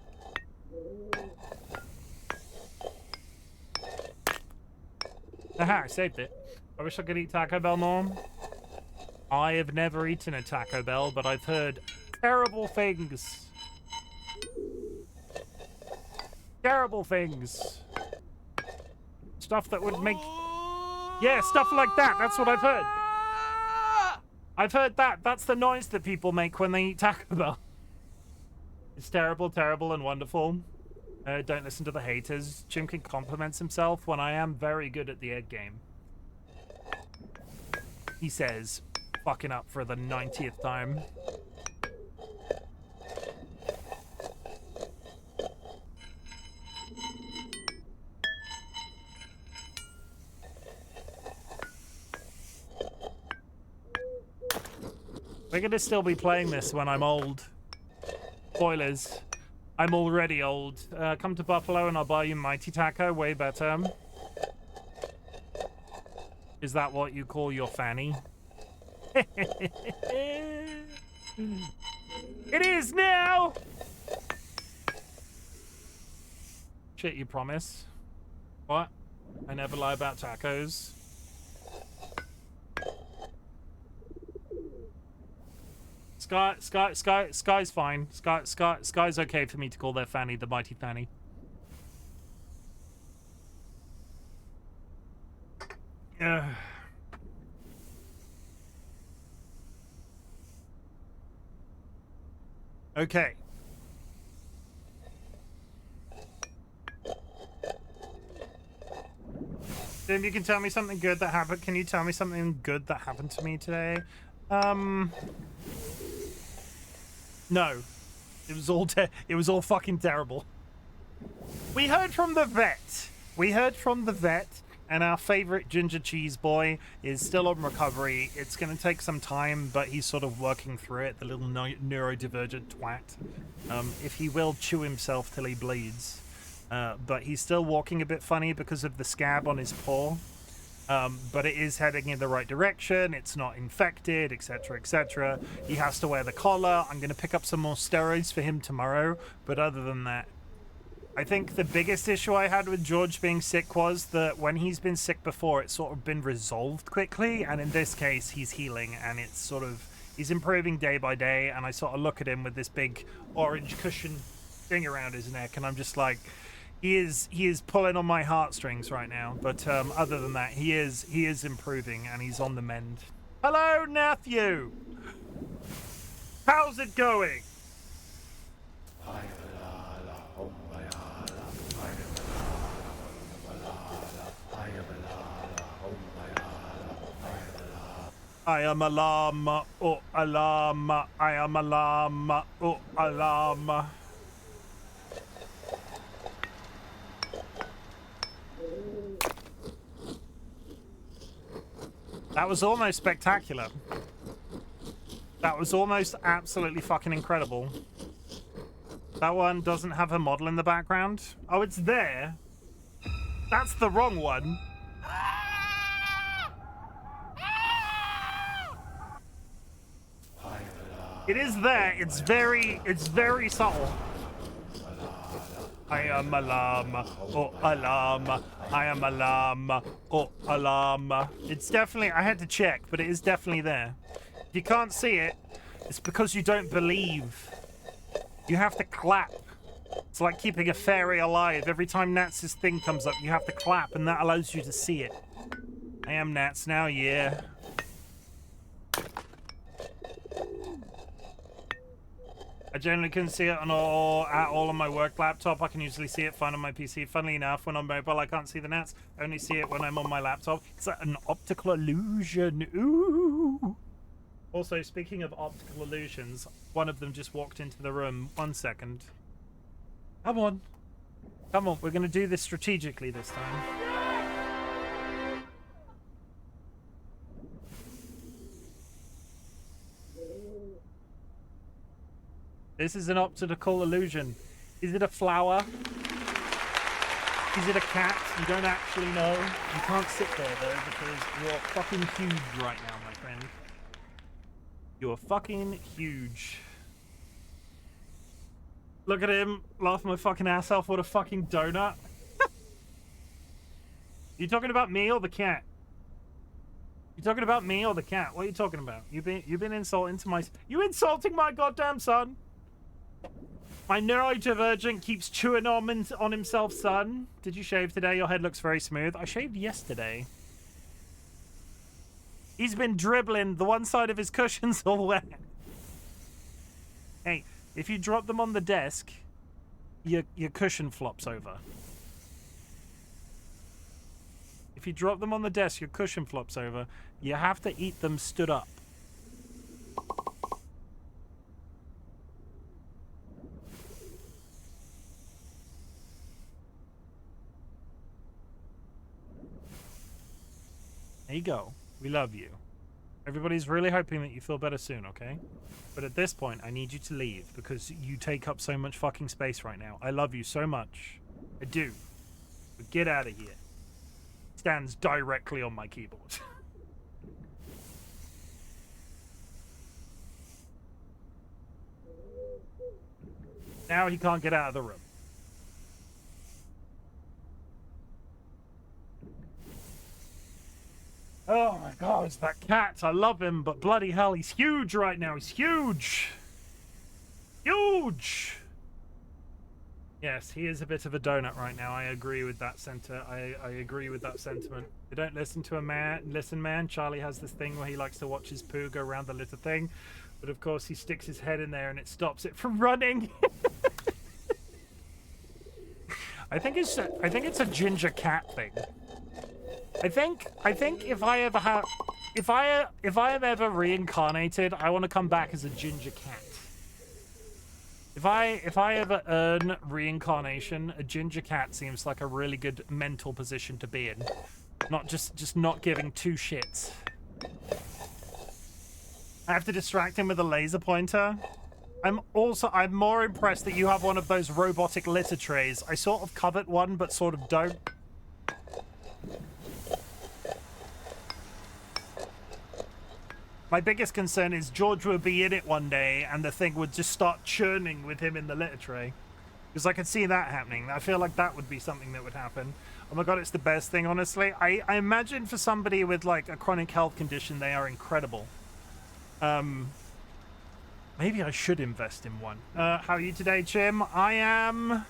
Aha, I saved it. I wish I could eat Taco Bell more. I have never eaten a Taco Bell, but I've heard terrible things. Terrible things. Stuff that would make... Yeah, stuff like that. That's what I've heard. I've heard that. That's the noise that people make when they eat Taco Bell. It's terrible, terrible, and wonderful. Don't listen to the haters. Chimken compliments himself when I am very good at the egg game. He says, fucking up for the 90th time. We're gonna still be playing this when I'm old. Spoilers. I'm already old. Come to Buffalo and I'll buy you Mighty Taco. Way better. Is that what you call your fanny? It is now! Shit, you promise? What? I never lie about tacos. Sky's fine. Sky's okay for me to call their fanny the Mighty Fanny. Okay. Jim, you can tell me something good that happened. Can you tell me something good that happened to me today? No. It was all fucking terrible. We heard from the vet. And our favorite ginger cheese boy is still on recovery. It's going to take some time, but he's sort of working through it, the little neurodivergent twat. If he will chew himself till he bleeds. But he's still walking a bit funny because of the scab on his paw. But it is heading in the right direction. It's not infected, etc., etc. He has to wear the collar. I'm going to pick up some more steroids for him tomorrow. But other than that, I think the biggest issue I had with George being sick was that when he's been sick before, it's sort of been resolved quickly. And in this case, he's healing and it's sort of, he's improving day by day. And I sort of look at him with this big orange cushion thing around his neck. And I'm just like, he is pulling on my heartstrings right now. But other than that, he is improving and he's on the mend. Hello, nephew. How's it going? I am a llama, oh a llama, I am a llama, oh a llama. That was almost spectacular. That was almost absolutely fucking incredible. That one doesn't have a model in the background. Oh, it's there. That's the wrong one. It is there. It's very subtle. I am a llama, oh a llama. I am a llama, oh a llama. It's definitely, I had to check, but it is definitely there. If you can't see it, it's because you don't believe. You have to clap. It's like keeping a fairy alive. Every time Nats's thing comes up, you have to clap, and that allows you to see it. I am Nats now, yeah. I generally couldn't see it at all on my work laptop. I can usually see it fine on my PC. Funnily enough, when I'm mobile, I can't see the Nats. I only see it when I'm on my laptop. It's an optical illusion. Ooh. Also, speaking of optical illusions, one of them just walked into the room. 1 second. Come on. Come on, we're going to do this strategically this time. This is an optical illusion. Is it a flower? Is it a cat? You don't actually know. You can't sit there, though, because you're fucking huge right now, my friend. You're fucking huge. Look at him, laugh my fucking ass off. What a fucking donut. You talking about me or the cat? You talking about me or the cat? What are you talking about? You've been insulting to my... You insulting my goddamn son? My neurodivergent keeps chewing on himself, son. Did you shave today? Your head looks very smooth. I shaved yesterday. He's been dribbling. The one side of his cushion's all wet. Hey, if you drop them on the desk, your cushion flops over. If you drop them on the desk, your cushion flops over. You have to eat them stood up. There you go. We love you. Everybody's really hoping that you feel better soon, okay? But at this point, I need you to leave because you take up so much fucking space right now. I love you so much. I do. But get out of here. Stands directly on my keyboard. Now he can't get out of the room. Oh my god, it's that cat. I love him, but bloody hell, he's huge right now. He's huge. Huge. Yes, he is a bit of a donut right now. I agree with that I agree with that sentiment. They don't listen to a man. Listen, man. Charlie has this thing where he likes to watch his poo go around the little thing. But of course, he sticks his head in there and it stops it from running. I think it's a ginger cat thing. I think if I ever have, if I am ever reincarnated, I want to come back as a ginger cat. If I ever earn reincarnation, a ginger cat seems like a really good mental position to be in. Not just not giving two shits. I have to distract him with a laser pointer. I'm more impressed that you have one of those robotic litter trays. I sort of covet one, but sort of don't. My biggest concern is George would be in it one day and the thing would just start churning with him in the litter tray. Because I could see that happening. I feel like that would be something that would happen. Oh my god, it's the best thing, honestly. I imagine for somebody with, like, a chronic health condition, they are incredible. Maybe I should invest in one. How are you today, Chim? I am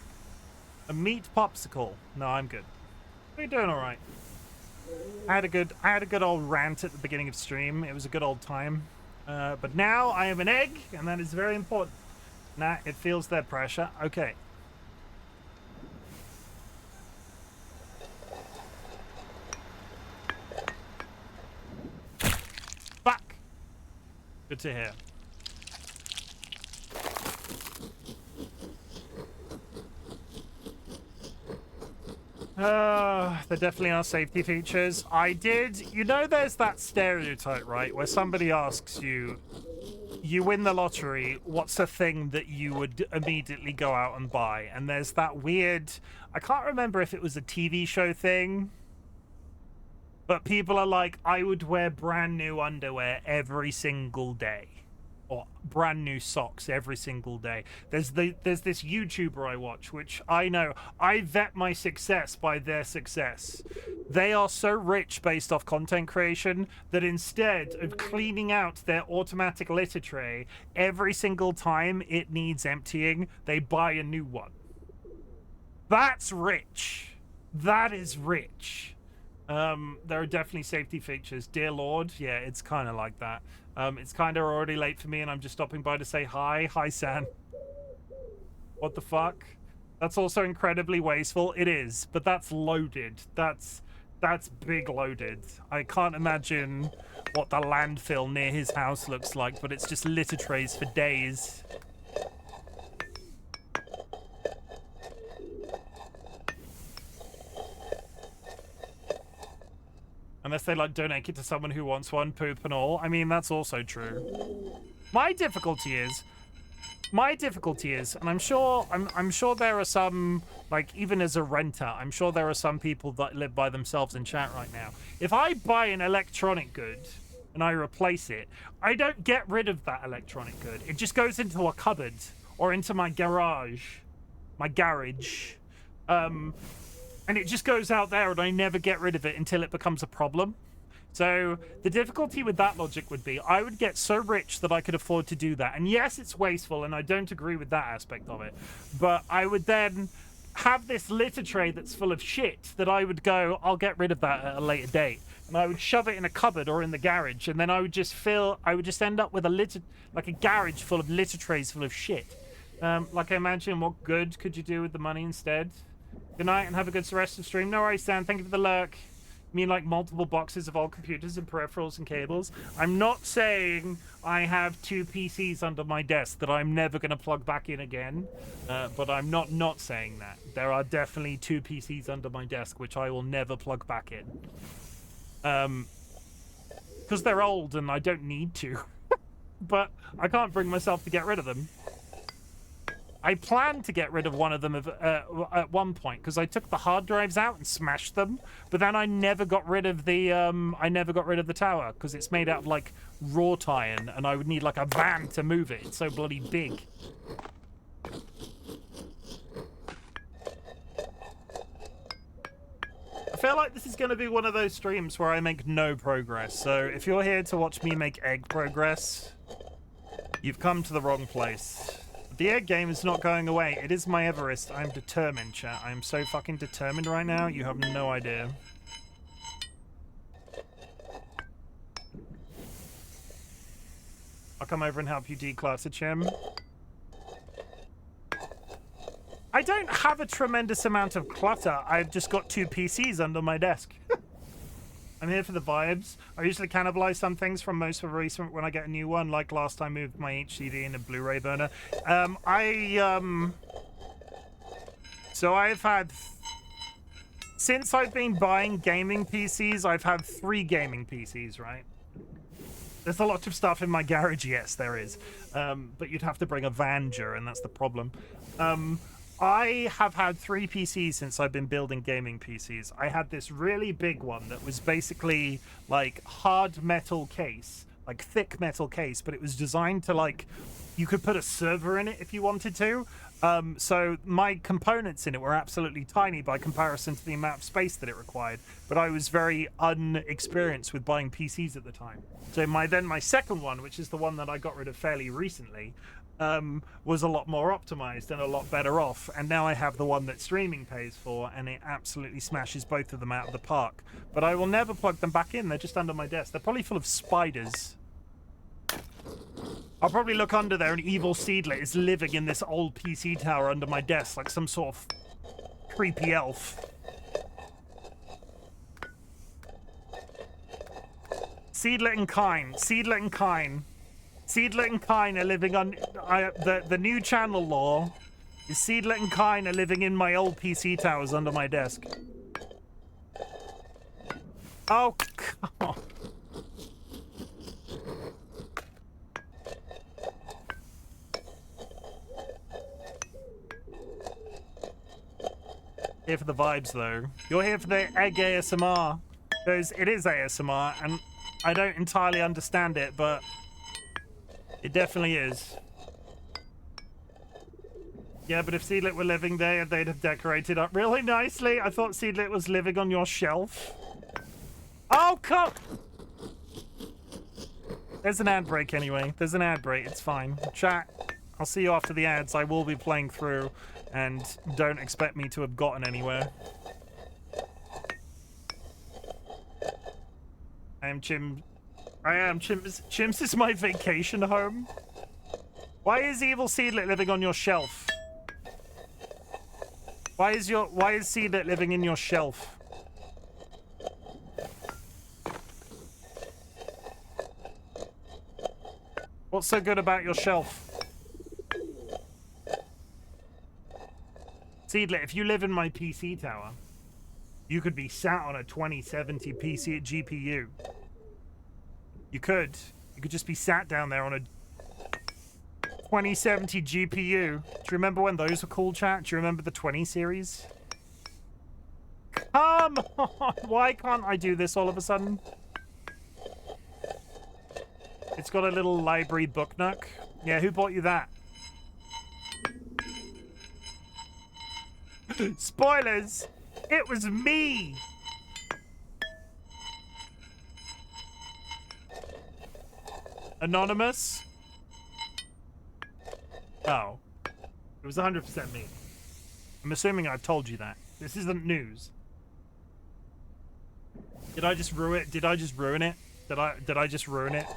a meat popsicle. No, I'm good. We're doing all right. I had a good old rant at the beginning of stream. It was a good old time. But now I am an egg, and that is very important. Now it feels their pressure. Okay. Fuck. Good to hear. There definitely are safety features. You know, there's that stereotype, right, where somebody asks you, you win the lottery, what's a thing that you would immediately go out and buy? And there's that weird, I can't remember if it was a TV show thing, but people are like, I would wear brand new underwear every single day. Or brand new socks every single day. There's this YouTuber I watch, which I know, I vet my success by their success. They are so rich based off content creation that instead of cleaning out their automatic litter tray every single time it needs emptying, they buy a new one. That's rich. That is rich. There are definitely safety features. Dear Lord, yeah, it's kind of like that. It's kind of already late for me, and I'm just stopping by to say hi. Hi, San. What the fuck? That's also incredibly wasteful. It is, but that's loaded. That's big loaded. I can't imagine what the landfill near his house looks like, but it's just litter trays for days. Unless they, like, donate it to someone who wants one, poop and all. I mean, that's also true. My difficulty is, and I'm sure there are some, like, even as a renter, I'm sure there are some people that live by themselves in chat right now. If I buy an electronic good and I replace it, I don't get rid of that electronic good. It just goes into a cupboard or into my garage. And it just goes out there, and I never get rid of it until it becomes a problem. So the difficulty with that logic would be I would get so rich that I could afford to do that. And yes, it's wasteful, and I don't agree with that aspect of it. But I would then have this litter tray that's full of shit that I would go, I'll get rid of that at a later date. And I would shove it in a cupboard or in the garage, and then I would just end up with a garage full of litter trays full of shit. Like I imagine, what good could you do with the money instead? Good night and have a good rest of stream. No worries, Stan. Thank you for the lurk. I mean, like, multiple boxes of old computers and peripherals and cables. I'm not saying I have 2 PCs under my desk that I'm never going to plug back in again. But I'm not saying that. There are definitely 2 PCs under my desk which I will never plug back in. Because they're old and I don't need to. But I can't bring myself to get rid of them. I planned to get rid of one of them at one point because I took the hard drives out and smashed them, but then I never got rid of the tower because it's made out of, like, wrought iron, and I would need, like, a van to move it. It's so bloody big. I feel like this is going to be one of those streams where I make no progress. So if you're here to watch me make egg progress, you've come to the wrong place. The egg game is not going away. It is my Everest. I'm determined, chat. I'm so fucking determined right now. You have no idea. I'll come over and help you declutter, Chim. I don't have a tremendous amount of clutter. I've just got 2 PCs under my desk. I'm here for the vibes. I usually cannibalize some things from most of recent when I get a new one, like last time I moved my HDD and a Blu-ray burner. So I've had, since I've been buying gaming PCs, I've had 3 gaming PCs, right? There's a lot of stuff in my garage, yes, there is. But you'd have to bring a Vanger, and that's the problem. I have had 3 PCs since I've been building gaming PCs. I had this really big one that was basically like hard metal case, like thick metal case, but it was designed to, like, you could put a server in it if you wanted to. So my components in it were absolutely tiny by comparison to the amount of space that it required. But I was very unexperienced with buying PCs at the time. So my second one, which is the one that I got rid of fairly recently, was a lot more optimized and a lot better off. And now I have the one that streaming pays for, and it absolutely smashes both of them out of the park. But I will never plug them back in. They're just under my desk. They're probably full of spiders. I'll probably look under there, and evil Seedlet is living in this old PC tower under my desk like some sort of creepy elf. Seedlet and Kine. Seedlet and Kine. Seedlet and Kine are living on... the new channel law is Seedlet and Kine are living in my old PC towers under my desk. Oh, come on. Here for the vibes, though. You're here for the egg ASMR. Because it is ASMR, and I don't entirely understand it, but it definitely is. Yeah, but if Seedlit were living there, they'd have decorated up really nicely. I thought Seedlit was living on your shelf. Oh, come! There's an ad break anyway. There's an ad break. It's fine. Chat, I'll see you after the ads. I will be playing through, and don't expect me to have gotten anywhere. I am Chim. Chim's is my vacation home. Why is Evil Seedlet living on your shelf? Why is Seedlet living in your shelf? What's so good about your shelf? Seedlet, if you live in my PC tower, you could be sat on a 2070 PC GPU. You could just be sat down there on a 2070 GPU. Do you remember when those were cool, chat? Do you remember the 20 series? Come on! Why can't I do this all of a sudden? It's got a little library book nook. Yeah, who bought you that? Spoilers! It was me! Anonymous? Oh. It was 100% me. I'm assuming I've told you that. This isn't news. Did I just ruin it? Did I just ruin it? Did I just ruin it?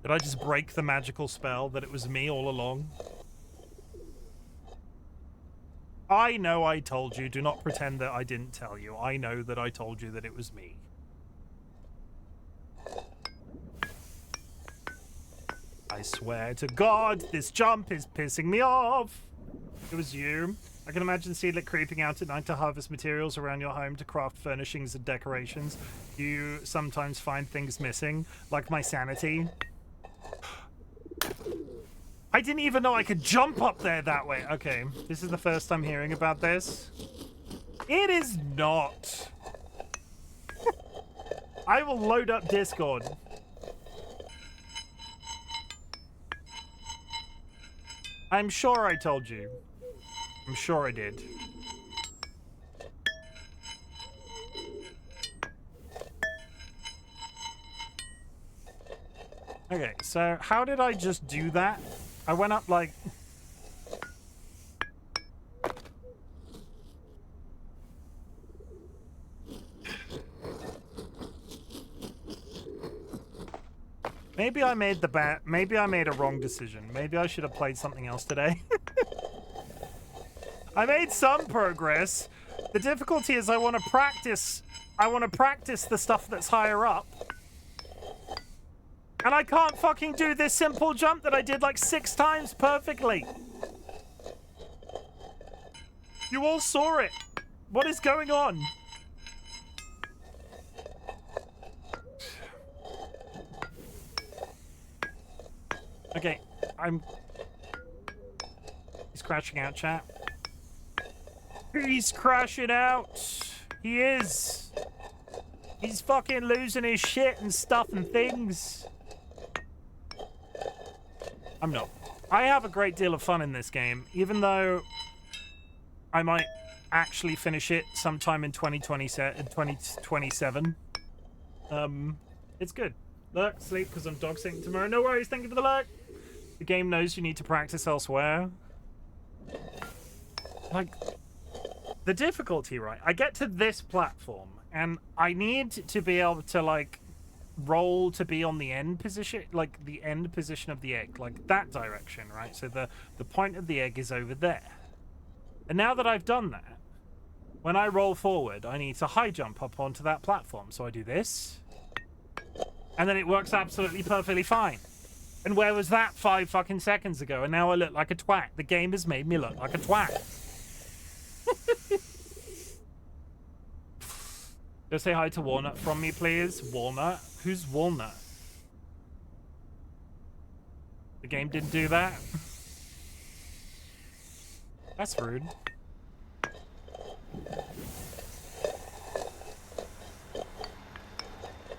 Did I just break the magical spell that it was me all along? I know I told you. Do not pretend that I didn't tell you. I know that I told you that it was me. I swear to God, this jump is pissing me off. It was you. I can imagine Seedlet creeping out at night to harvest materials around your home to craft furnishings and decorations. You sometimes find things missing, like my sanity. I didn't even know I could jump up there that way. Okay, this is the first time hearing about this. It is not. I will load up Discord. I'm sure I told you. I'm sure I did. Okay, so how did I just do that? I went up like... Maybe I made maybe I made a wrong decision. Maybe I should have played something else today. I made some progress. The difficulty is I want to practice the stuff that's higher up. And I can't fucking do this simple jump that I did like 6 times perfectly. You all saw it. What is going on? Okay, He's crashing out, chat. He's crashing out. He is. He's fucking losing his shit and stuff and things. I'm not. I have a great deal of fun in this game, even though I might actually finish it sometime in 2027. It's good. Lurk, sleep, because I'm dog sitting tomorrow. No worries, thank you for the lurk. The game knows you need to practice elsewhere. Like, the difficulty, right? I get to this platform, and I need to be able to, like, roll to be on the end position, like the end position of the egg, like that direction, right? So the point of the egg is over there. And now that I've done that, when I roll forward, I need to high jump up onto that platform. So I do this, and then it works absolutely perfectly fine. And where was that 5 fucking seconds ago? And now I look like a twat. The game has made me look like a twat. Go say hi to Walnut from me, please. Walnut? Who's Walnut? The game didn't do that? That's rude.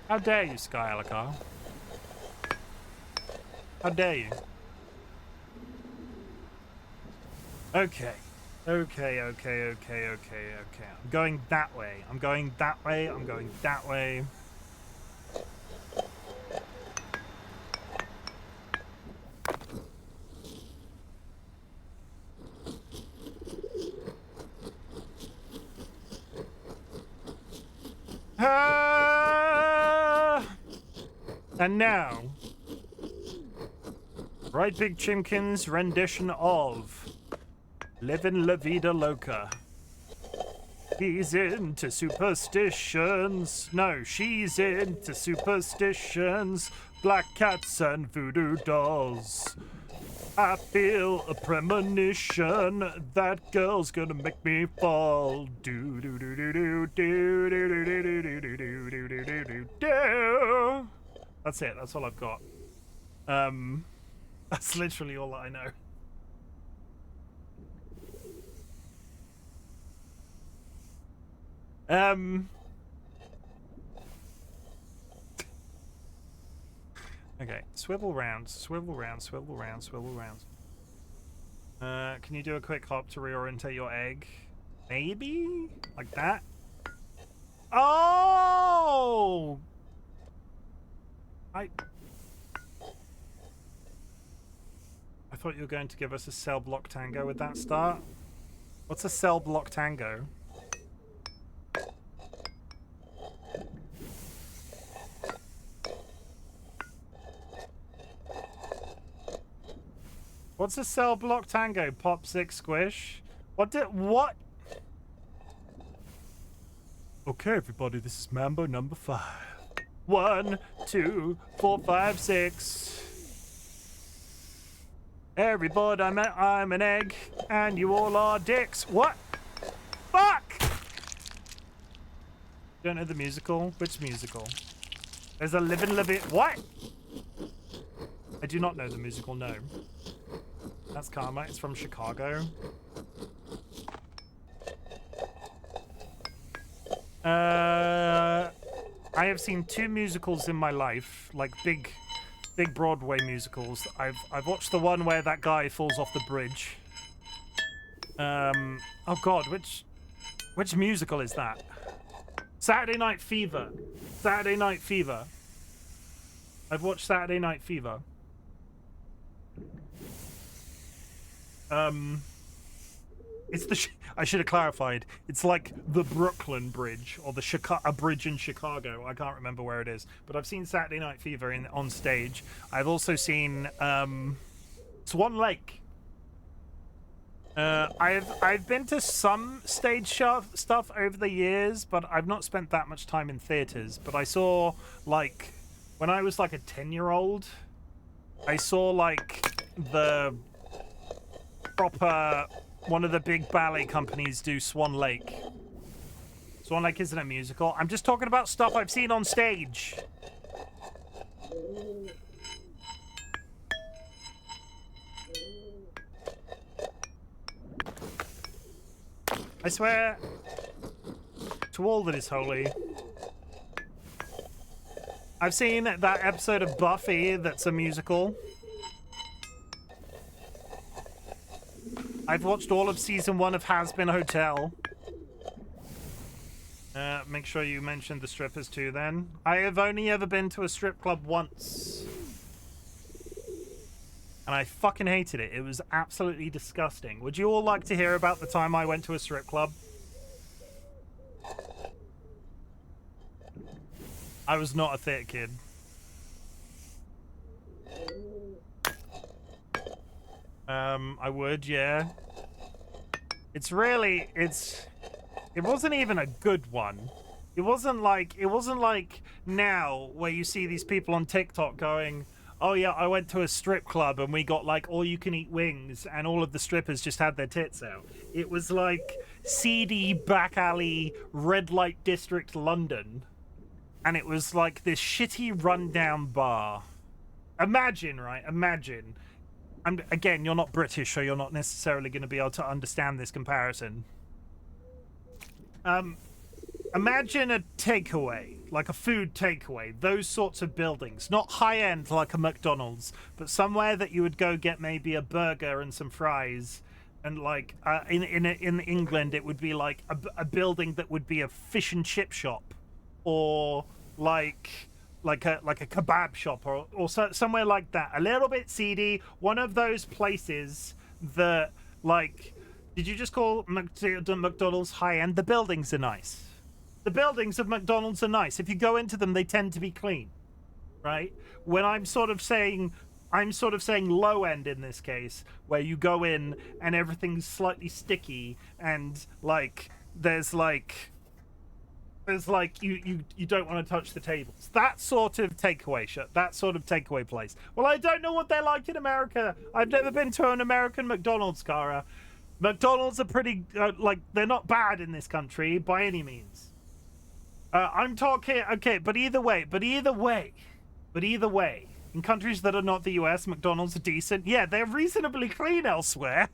How dare you, Sky Alakar? How dare you? Okay. Okay. I'm going that way. I'm going that way. I'm going that way. And now, RightBigChimken's rendition of Livin' La Vida Loca. He's into superstitions. No, she's into superstitions. Black cats and voodoo dolls. I feel a premonition that girl's gonna make me fall. Do do do do do do do do do do do do do do do do do. That's it. That's all I've got. That's literally all that I know. Okay, swivel round, swivel round, swivel round, swivel round. Can you do a quick hop to reorientate your egg? Maybe? Like that? Oh! I thought you were going to give us a cell block tango with that start. What's a cell block tango? What's a cell block tango? Pop 6 squish? What? Okay, everybody, this is Mambo number 5. 1, 2, 4, 5, 6. Everybody, I'm an egg, and you all are dicks. What? Fuck! Don't know the musical? Which musical? There's a Livin' La Vida. What? I do not know the musical, no. That's Karma. It's from Chicago. I have seen 2 musicals in my life, like big Broadway musicals. I've watched the one where that guy falls off the bridge. Oh God, which musical is that? Saturday Night Fever. Saturday Night Fever. I've watched Saturday Night Fever. It's the I should have clarified. It's like the Brooklyn Bridge or the a bridge in Chicago. I can't remember where it is, but I've seen Saturday Night Fever on stage. I've also seen Swan Lake. I've been to some stage stuff over the years, but I've not spent that much time in theaters. But I saw, like, when I was like a 10-year-old, I saw like the proper one of the big ballet companies do Swan Lake. Swan Lake isn't a musical. I'm just talking about stuff I've seen on stage. I swear to all that is holy, I've seen that episode of Buffy that's a musical. I've watched all of season 1 of Has Been Hotel. Make sure you mention the strippers too then. I have only ever been to a strip club once. And I fucking hated it. It was absolutely disgusting. Would you all like to hear about the time I went to a strip club? I was not a theatre kid. I would, yeah. It wasn't even a good one. It wasn't like now where you see these people on TikTok going, oh yeah, I went to a strip club and we got like all you can eat wings and all of the strippers just had their tits out. It was like seedy back alley red light district London, and it was like this shitty rundown bar. Imagine, right? Imagine. Again, you're not British, so you're not necessarily going to be able to understand this comparison. Imagine a takeaway, like a food takeaway, those sorts of buildings, not high-end like a McDonald's, but somewhere that you would go get maybe a burger and some fries, and like in England it would be like a building that would be a fish and chip shop, or like a kebab shop, or somewhere like that, a little bit seedy, one of those places that, like, did you just call McDonald's high-end? The buildings are nice. The buildings of McDonald's are nice. If you go into them, they tend to be clean, right? When I'm sort of saying low-end in this case, where you go in and everything's slightly sticky and like there's like you don't want to touch the tables. That sort of takeaway place. Well, I don't know what they're like in America. I've never been to an American McDonald's, Cara. McDonald's are pretty they're not bad in this country by any means. I'm talking, okay, but either way, in countries that are not the US, McDonald's are decent. Yeah, they're reasonably clean elsewhere.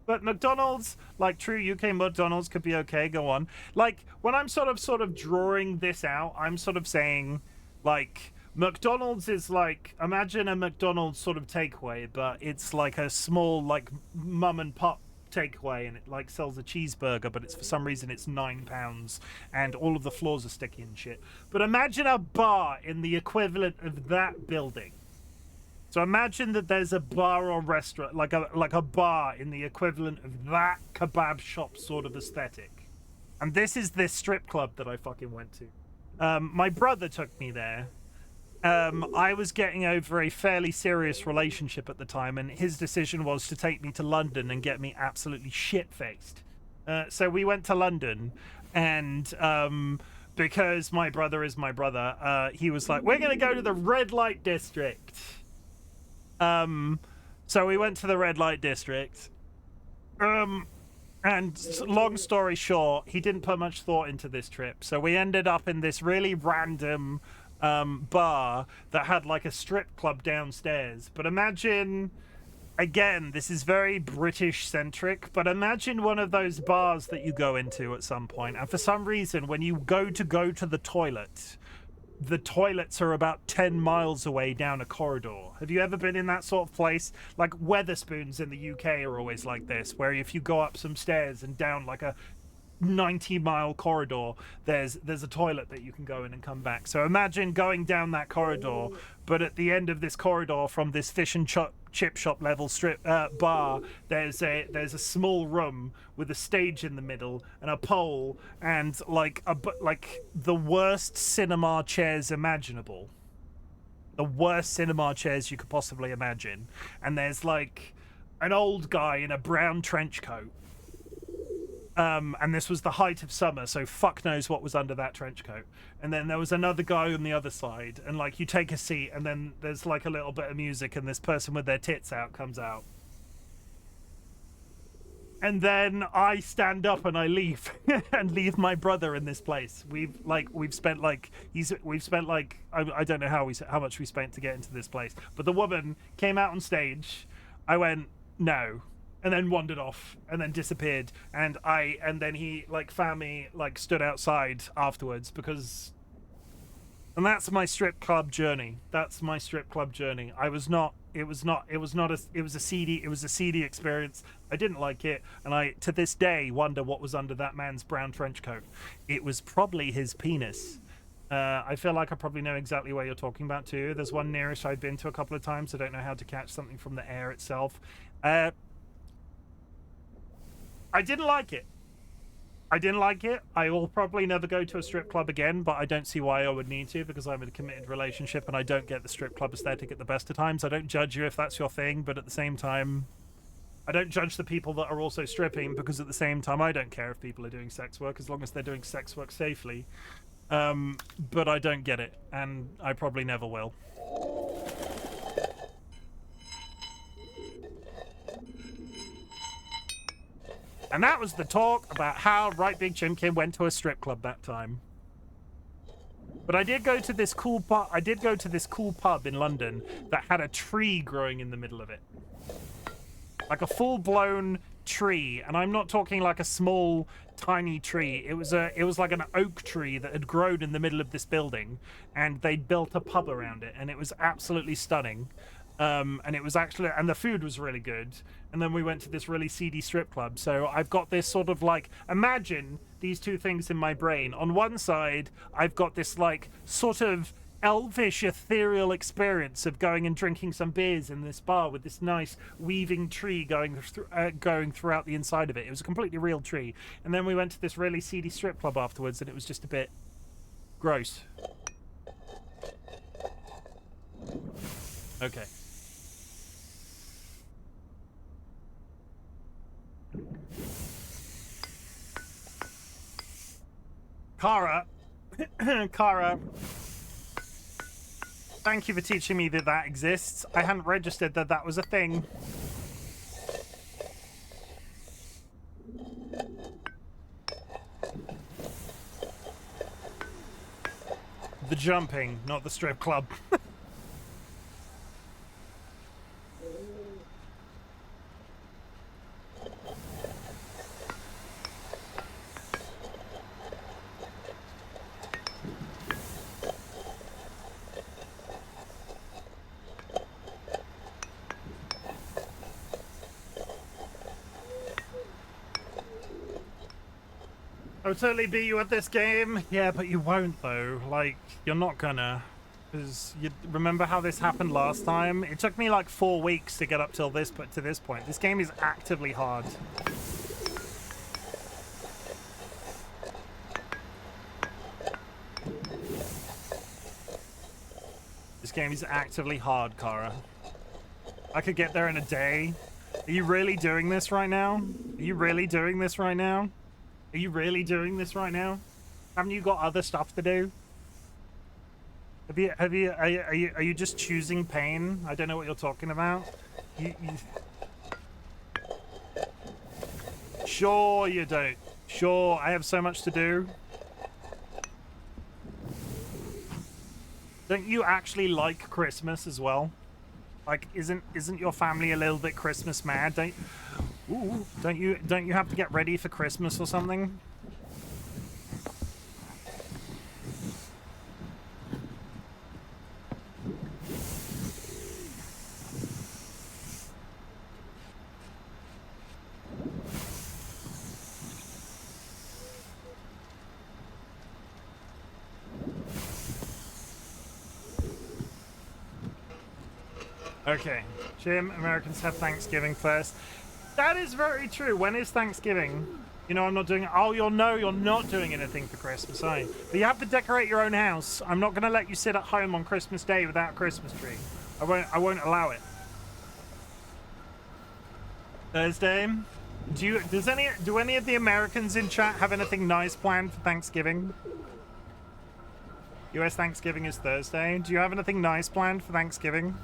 But McDonald's, like true UK McDonald's, could be okay. Go on. Like, when I'm sort of drawing this out, I'm sort of saying, like, McDonald's is like, imagine a McDonald's sort of takeaway, but it's like a small, like, mum and pop takeaway, and it like sells a cheeseburger, but it's for some reason it's £9 and all of the floors are sticky and shit. But imagine a bar in the equivalent of that building. So imagine that there's a bar or restaurant, like a bar in the equivalent of that kebab shop sort of aesthetic. And this is this strip club that I fucking went to. My brother took me there. I was getting over a fairly serious relationship at the time, and his decision was to take me to London and get me absolutely shit-faced. So we went to London, and because my brother is my brother, he was like, we're going to go to the red light district. So we went to the red light district. And long story short, he didn't put much thought into this trip. So we ended up in this really random bar that had like a strip club downstairs. But imagine, again, this is very British centric, but imagine one of those bars that you go into at some point, and for some reason when you go to the toilet, the toilets are about 10 miles away down a corridor. Have you ever been in that sort of place? Like Weatherspoons in the UK are always like this, where if you go up some stairs and down like a 90-mile corridor, there's a toilet that you can go in and come back. So imagine going down that corridor, but at the end of this corridor from this fish and chip shop level strip bar, there's a small room with a stage in the middle and a pole and like the worst cinema chairs imaginable. The worst cinema chairs you could possibly imagine. And there's like an old guy in a brown trench coat. And this was the height of summer, so fuck knows what was under that trench coat. And then there was another guy on the other side, and like you take a seat, and then there's like a little bit of music, and this person with their tits out comes out. And then I stand up and I leave, and leave my brother in this place. We've spent like I don't know how much we spent to get into this place, but the woman came out on stage. I went no. And then wandered off, and then disappeared, and then he like found me, like stood outside afterwards because And that's my strip club journey. That's my strip club journey. It was a seedy experience. I didn't like it, and I to this day wonder what was under that man's brown trench coat. It was probably his penis. I feel like I probably know exactly what you're talking about too. There's one nearest I've been to a couple of times. I don't know how to catch something from the air itself. I didn't like it. I didn't like it. I will probably never go to a strip club again, but I don't see why I would need to, because I'm in a committed relationship and I don't get the strip club aesthetic at the best of times. I don't judge you if that's your thing, but at the same time, I don't judge the people that are also stripping, because at the same time, I don't care if people are doing sex work as long as they're doing sex work safely. But I don't get it, and I probably never will. And that was the talk about how RightBigChimken went to a strip club that time. But I did go to this cool pub in London that had a tree growing in the middle of it. Like a full-blown tree, and I'm not talking like a small, tiny tree. It was like an oak tree that had grown in the middle of this building, and they'd built a pub around it, and it was absolutely stunning. And it was actually, and the food was really good. And then we went to this really seedy strip club. So I've got this sort of like, imagine these two things in my brain. On one side, I've got this like sort of elvish, ethereal experience of going and drinking some beers in this bar with this nice weaving tree going throughout the inside of it. It was a completely real tree. And then we went to this really seedy strip club afterwards, and it was just a bit gross. Okay. Kara, thank you for teaching me that that exists. I hadn't registered that that was a thing. The jumping, not the strip club. I would totally beat you at this game. Yeah, but you won't though. Like, you're not gonna. Because you remember how this happened last time? It took me like 4 weeks to get up till this, but to this point. This game is actively hard. This game is actively hard, Kara. I could get there in a day. Are you really doing this right now? Are you really doing this right now? Are you really doing this right now? Haven't you got other stuff to do? Are you just choosing pain? I don't know what you're talking about. Sure you don't. Sure, I have so much to do. Don't you actually like Christmas as well? Like, isn't your family a little bit Christmas mad? Don't you have to get ready for Christmas or something? Okay, Chim, Americans have Thanksgiving first. That is very true. When is Thanksgiving? You know, I'm not doing... Oh, you're not doing anything for Christmas, are you? But you have to decorate your own house. I'm not going to let you sit at home on Christmas Day without a Christmas tree. I won't allow it. Thursday? Do any of the Americans in chat have anything nice planned for Thanksgiving? US Thanksgiving is Thursday. Do you have anything nice planned for Thanksgiving?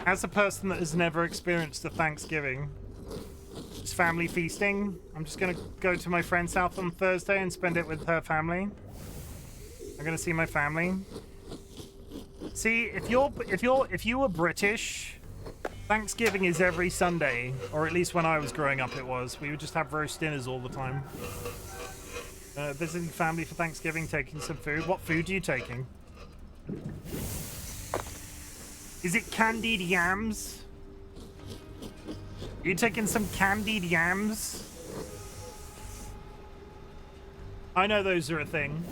As a person that has never experienced a Thanksgiving, it's family feasting. I'm just gonna go to my friend's house on Thursday and spend it with her family. I'm gonna see my family. See, if you were British, Thanksgiving is every Sunday, or at least when I was growing up it was. We would just have roast dinners all the time. Visiting family for Thanksgiving, taking some food. What food are you taking? Is it candied yams? Are you taking some candied yams? I know those are a thing.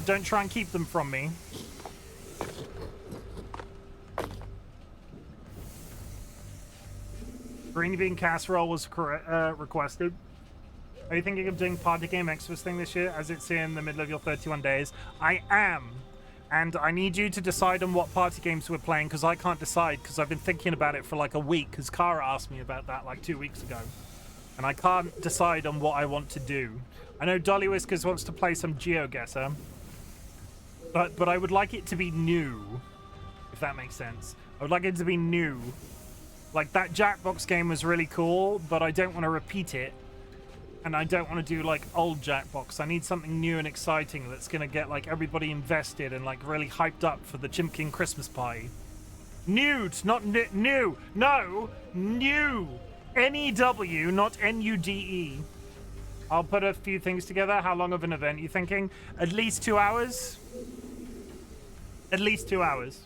Don't try and keep them from me. Green bean casserole was requested. Are you thinking of doing party game Xmas thing this year as it's in the middle of your 31 days? I am. And I need you to decide on what party games we're playing because I can't decide because I've been thinking about it for like a week because Kara asked me about that like 2 weeks ago. And I can't decide on what I want to do. I know DollyWhiskers wants to play some GeoGuessr. But I would like it to be new, if that makes sense. I would like it to be new. Like, that Jackbox game was really cool, but I don't want to repeat it. And I don't want to do, like, old Jackbox. I need something new and exciting that's going to get, like, everybody invested and, like, really hyped up for the Chimken Christmas party. Nude, not new. No, new. N-E-W, not N-U-D-E. I'll put a few things together. How long of an event are you thinking? At least 2 hours? At least 2 hours.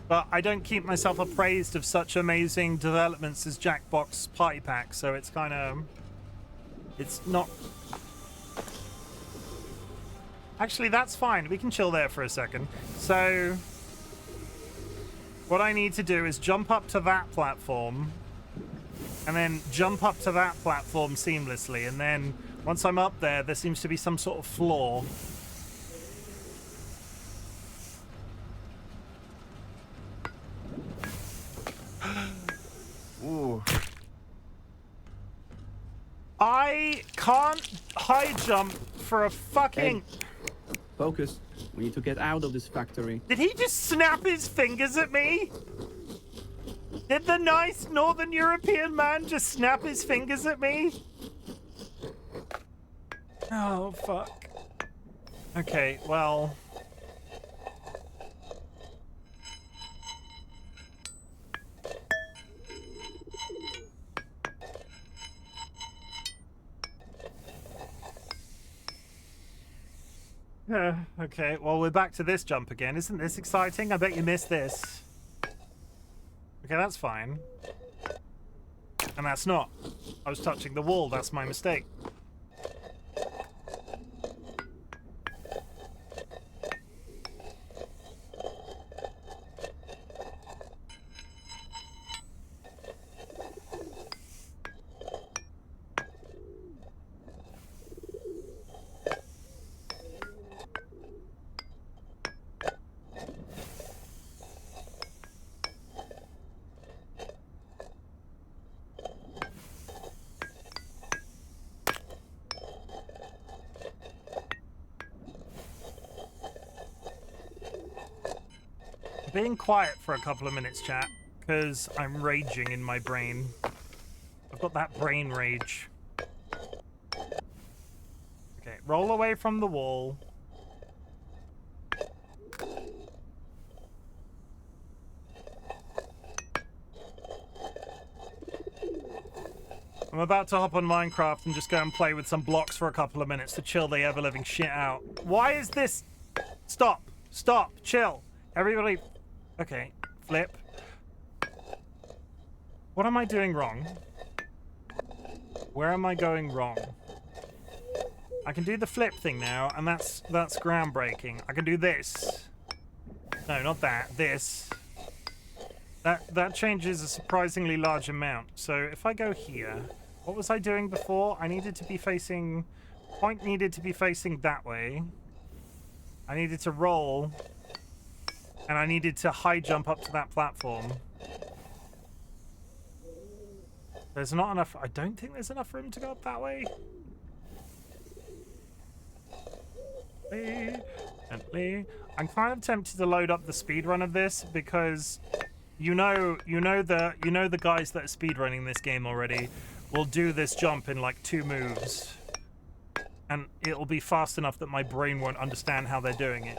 But I don't keep myself appraised of such amazing developments as Jackbox Party Pack, so it's kind of... It's not... Actually, that's fine. We can chill there for a second. So... What I need to do is jump up to that platform, and then jump up to that platform seamlessly, and then once I'm up there, there seems to be some sort of floor. Ooh. I can't high jump for a fucking... Hey, focus. We need to get out of this factory. Did he just snap his fingers at me? Did the nice Northern European man just snap his fingers at me? Oh, fuck. Okay, well... Okay, well, we're back to this jump again. Isn't this exciting? I bet you missed this. Okay, that's fine. And that's not. I was touching the wall. That's my mistake. Being quiet for a couple of minutes, chat, because I'm raging in my brain. I've got that brain rage. Okay, roll away from the wall. I'm about to hop on Minecraft and just go and play with some blocks for a couple of minutes to chill the ever-living shit out. Why is this... Stop. Stop. Chill. Everybody... Okay, flip. What am I doing wrong? Where am I going wrong? I can do the flip thing now, and that's groundbreaking. I can do this. No, not that. This. That changes a surprisingly large amount. So if I go here, what was I doing before? I needed to be facing... Point needed to be facing that way. I needed to roll... And I needed to high jump up to that platform. There's not enough... I don't think there's enough room to go up that way. I'm kind of tempted to load up the speedrun of this because you know the guys that are speedrunning this game already will do this jump in like 2 moves. And it'll be fast enough that my brain won't understand how they're doing it.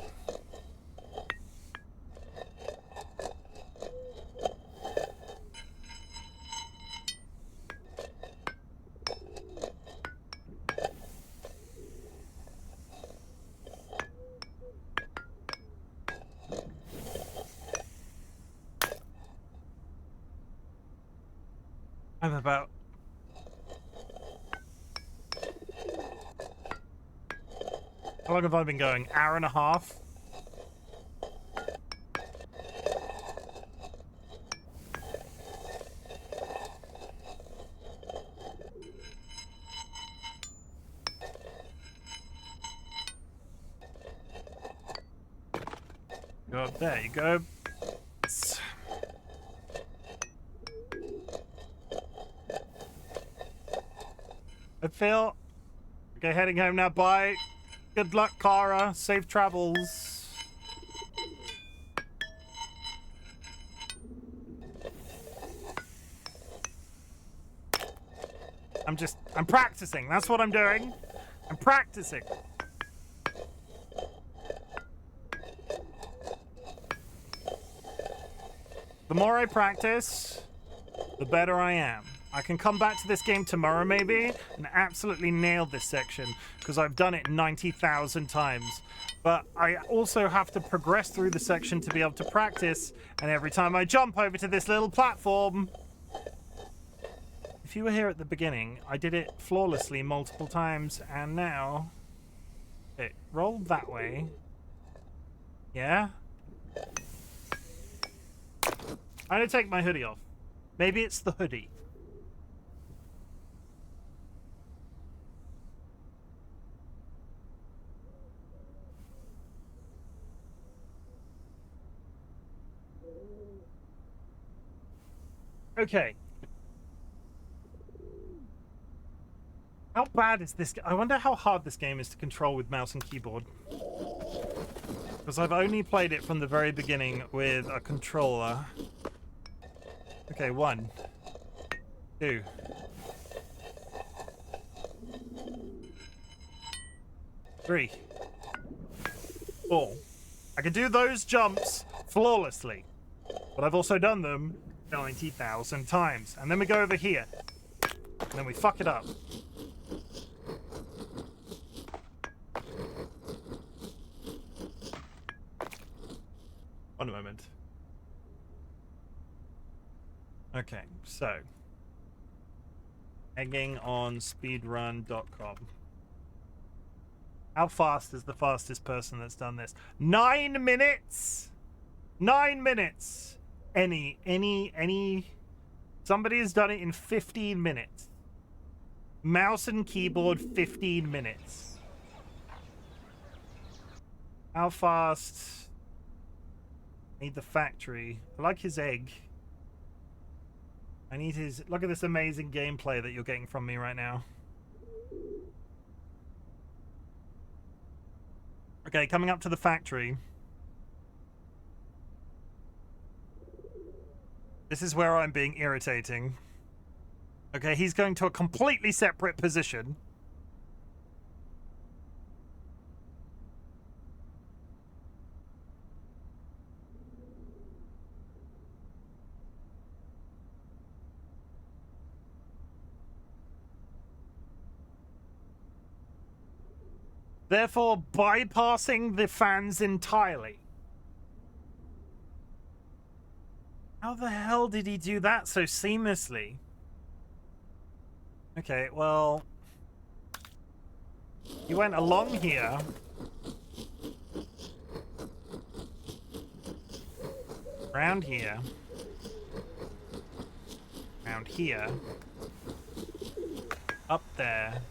I'm about... How long have I been going? Hour and a half? Go up there, you go. I feel... Okay, heading home now. Bye. Good luck, Kara. Safe travels. I'm practicing. That's what I'm doing. I'm practicing. The more I practice, the better I am. I can come back to this game tomorrow maybe and absolutely nail this section because I've done it 90,000 times. But I also have to progress through the section to be able to practice, and every time I jump over to this little platform... If you were here at the beginning, I did it flawlessly multiple times, and now... Okay, roll that way. Yeah? I'm gonna take my hoodie off. Maybe it's the hoodie. Okay. How bad is this? I wonder how hard this game is to control with mouse and keyboard. Because I've only played it from the very beginning with a controller. Okay, 1, 2. 3. 4. I can do those jumps flawlessly. But I've also done them 90,000 times. And then we go over here. And then we fuck it up. One moment. Okay, so. Egging on speedrun.com. How fast is the fastest person that's done this? 9 minutes? 9 minutes. Any. Somebody has done it in 15 minutes. Mouse and keyboard, 15 minutes. How fast? Need the factory. I like his egg. I need his... Look at this amazing gameplay that you're getting from me right now. Okay, coming up to the factory. This is where I'm being irritating. Okay, he's going to a completely separate position. Therefore, bypassing the fans entirely. How the hell did he do that so seamlessly? Okay, well... He went along here. Around here. Around here. Up there.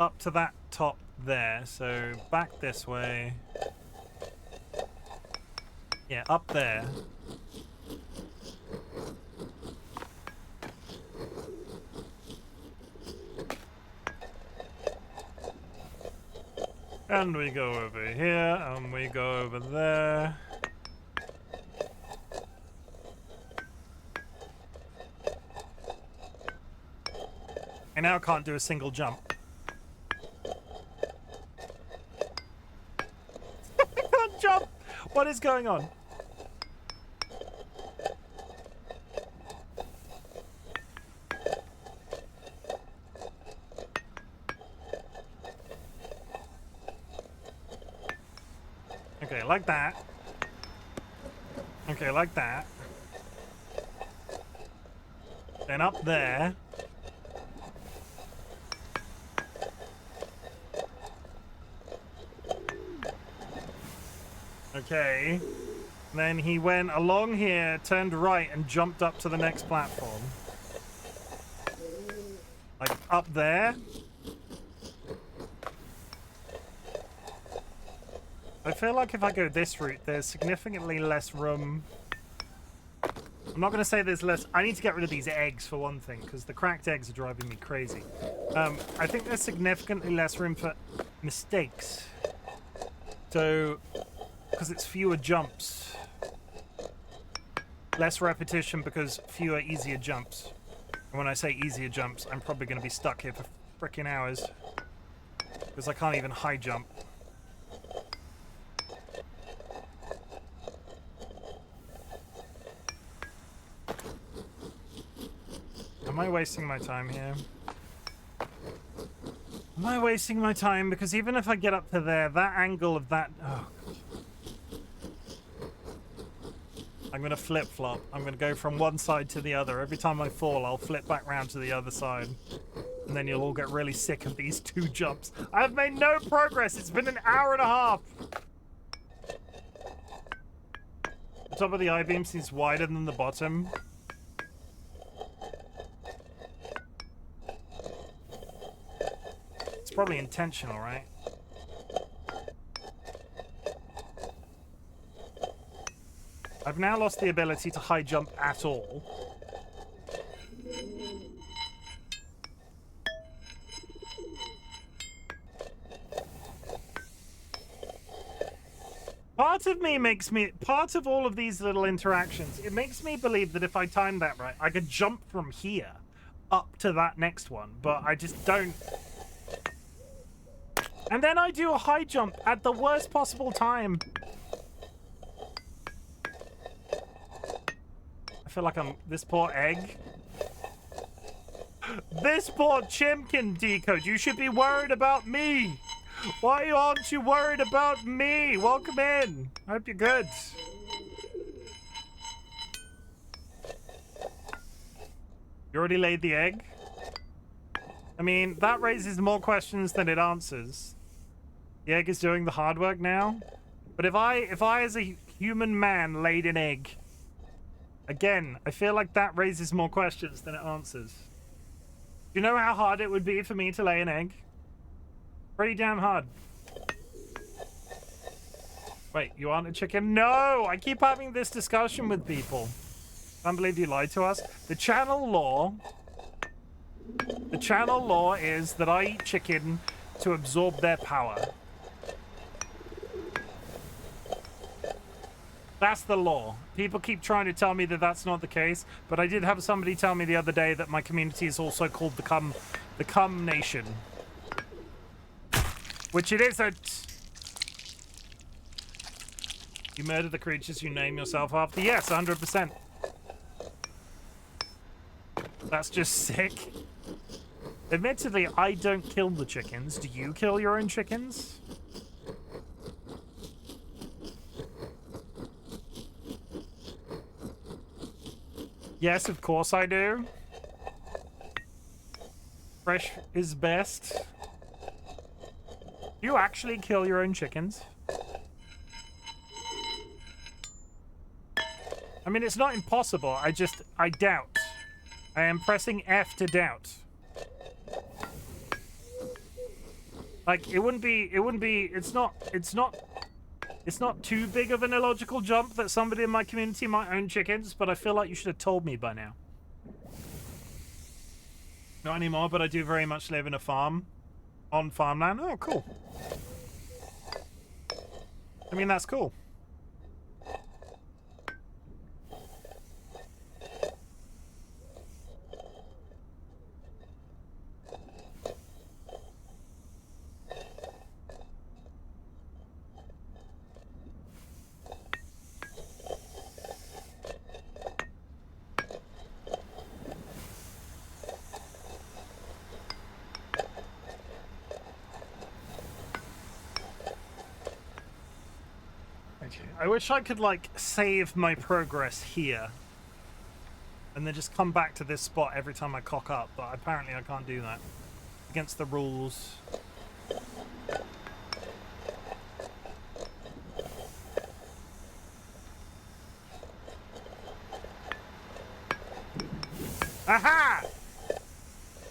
Up to that top there, so back this way. Yeah, up there. And we go over here, and we go over there. I now can't do a single jump. Jump! What is going on? Okay, like that. Okay, like that. Then up there. Okay. Then he went along here, turned right, and jumped up to the next platform. Like, up there. I feel like if I go this route, there's significantly less room. I'm not going to say there's less. I need to get rid of these eggs, for one thing, because the cracked eggs are driving me crazy. I think there's significantly less room for mistakes. So, because it's fewer jumps. Less repetition because fewer easier jumps. And when I say easier jumps, I'm probably going to be stuck here for frickin' hours. Because I can't even high jump. Am I wasting my time here? Am I wasting my time? Because even if I get up to there, that angle of that... Oh. I'm going to flip-flop. I'm going to go from one side to the other. Every time I fall, I'll flip back round to the other side. And then you'll all get really sick of these two jumps. I've made no progress. It's been an hour and a half. The top of the I-beam seems wider than the bottom. It's probably intentional, right? I've now lost the ability to high jump at all. Part of all of these little interactions, it makes me believe that if I timed that right, I could jump from here up to that next one, but I just don't. And then I do a high jump at the worst possible time. I feel like I'm this poor egg. This poor Chimken decode. You should be worried about me. Why aren't you worried about me? Welcome in. I hope you're good. You already laid the egg? I mean, that raises more questions than it answers. The egg is doing the hard work now. But if I as a human man laid an egg, again, I feel like that raises more questions than it answers. Do you know how hard it would be for me to lay an egg? Pretty damn hard. Wait, you aren't a chicken? No! I keep having this discussion with people. Can't believe you lied to us. The channel law is that I eat chicken to absorb their power. That's the law. People keep trying to tell me that that's not the case, but I did have somebody tell me the other day that my community is also called the Cum Nation. Which it isn't. You murder the creatures you name yourself after? Yes, 100%. That's just sick. Admittedly, I don't kill the chickens. Do you kill your own chickens? Yes, of course I do. Fresh is best. Do you actually kill your own chickens? I mean, it's not impossible. I doubt. I am pressing F to doubt. Like, it's not too big of an illogical jump that somebody in my community might own chickens, but I feel like you should have told me by now. Not anymore, but I do very much live in a farm. On farmland. Oh, cool. I mean, that's cool. I wish I could, like, save my progress here. And then just come back to this spot every time I cock up. But apparently I can't do that. Against the rules. Aha!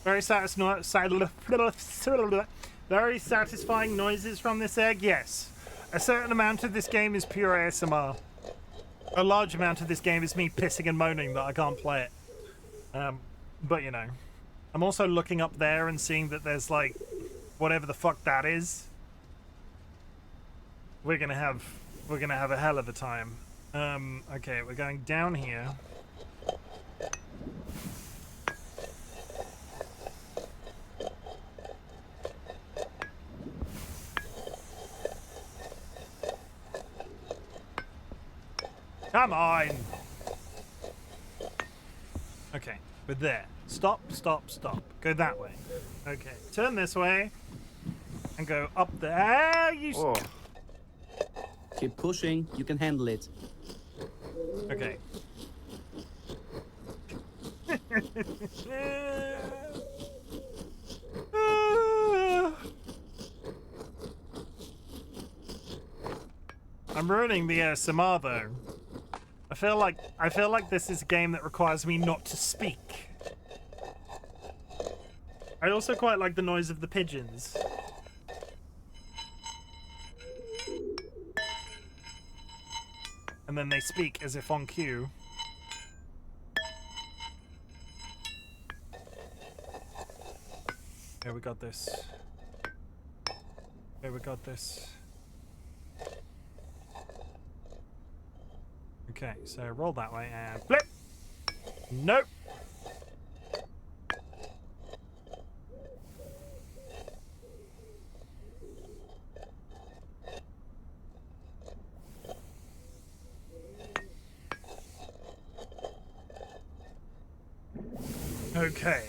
Very very satisfying noises from this egg, yes. A certain amount of this game is pure ASMR. A large amount of this game is me pissing and moaning that I can't play it. But you know. I'm also looking up there and seeing that there's like whatever the fuck that is. We're gonna have a hell of a time. Okay, we're going down here. Come on! Okay, we're there. Stop, stop, stop. Go that way. Okay, turn this way. And go up there. Oh. Keep pushing. You can handle it. Okay. I'm ruining the ASMR though. I feel like this is a game that requires me not to speak. I also quite like the noise of the pigeons. And then they speak as if on cue. Okay, we got this. Okay, we got this. Okay, so roll that way and flip. Nope. Okay.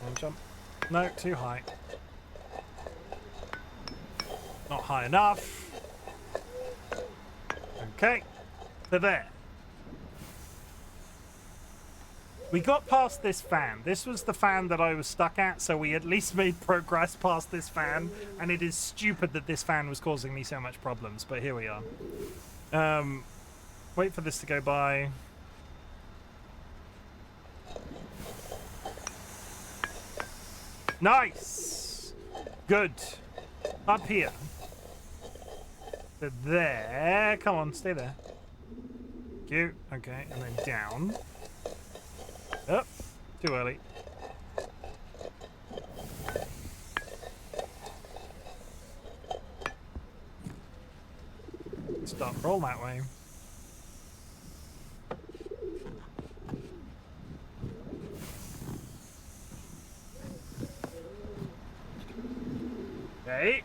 And jump. No, too high. Not high enough. Okay. So there. We got past this fan. This was the fan that I was stuck at, so we at least made progress past this fan. And it is stupid that this fan was causing me so much problems, but here we are. Wait for this to go by. Nice! Good. Up here. So there. Come on, stay there. Cute. Okay, and then down. Up. Too early. Stop. Roll that way. Okay.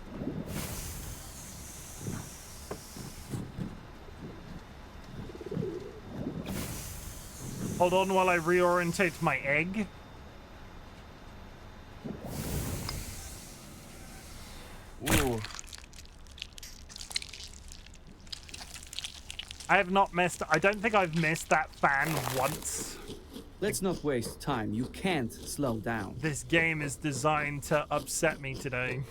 Hold on while I reorientate my egg. Ooh. I have not missed. I don't think I've missed that fan once. Let's not waste time. You can't slow down. This game is designed to upset me today.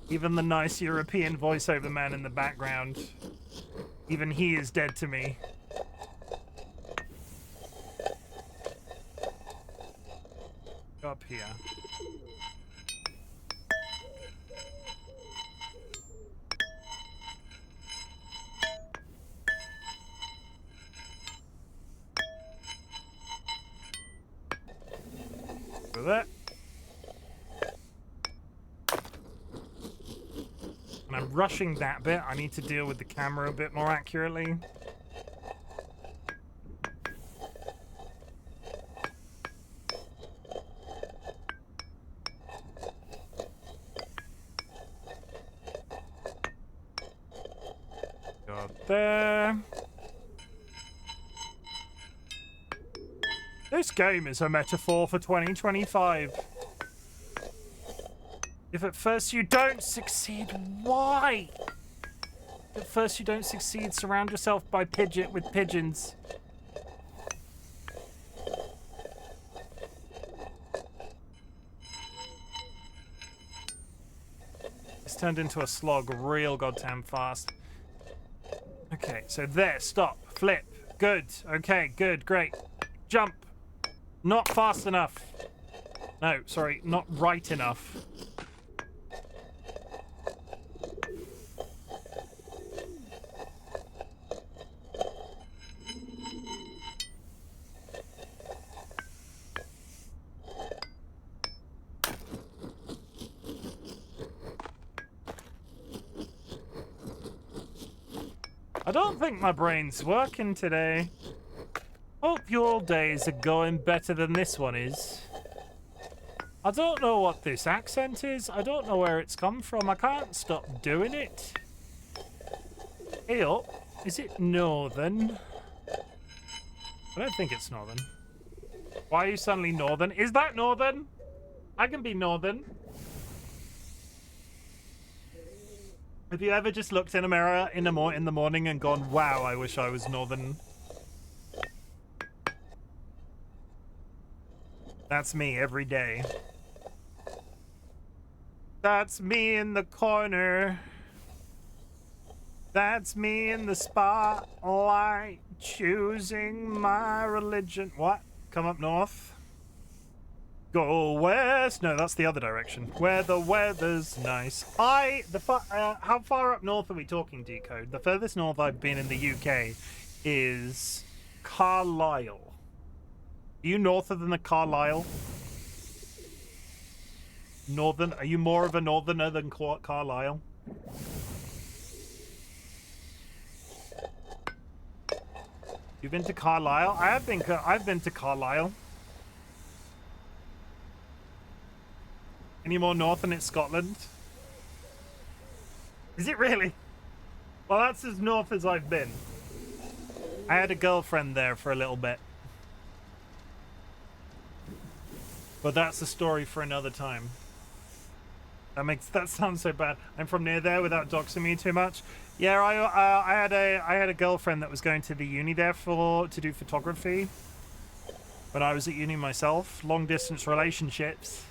Even the nice European voiceover man in the background. Even he is dead to me. Go up here. With it. And I'm rushing that bit. I need to deal with the camera a bit more accurately. Got there. This game is a metaphor for 2025. If at first you don't succeed, why? If at first you don't succeed, surround yourself with pigeons. It's turned into a slog real goddamn fast. Okay, so there, stop, flip, good, okay, good, great. Jump, not fast enough. No, sorry, not right enough. I don't think my brain's working today. Hope your days are going better than this one is. I don't know what this accent is. I don't know where it's come from. I can't stop doing it. Hey up, is it northern? I don't think it's northern. Why are you suddenly northern? Is that northern? I can be northern. Have you ever just looked in a mirror in the morning and gone, wow, I wish I was northern? That's me every day. That's me in the corner. That's me in the spotlight, choosing my religion. What? Come up north? Go west. No, that's the other direction. Where the weather's nice. How far up north are we talking, Decode? The furthest north I've been in the UK is Carlisle. Are you norther than the Carlisle? Northern? Are you more of a northerner than Carlisle? You've been to Carlisle? I've been to Carlisle. Any more north and it's Scotland? Is it really? Well, that's as north as I've been. I had a girlfriend there for a little bit. But that's a story for another time. That sounds so bad. I'm from near there without doxing me too much. Yeah, I had a girlfriend that was going to the uni there to do photography. When I was at uni myself, long distance relationships.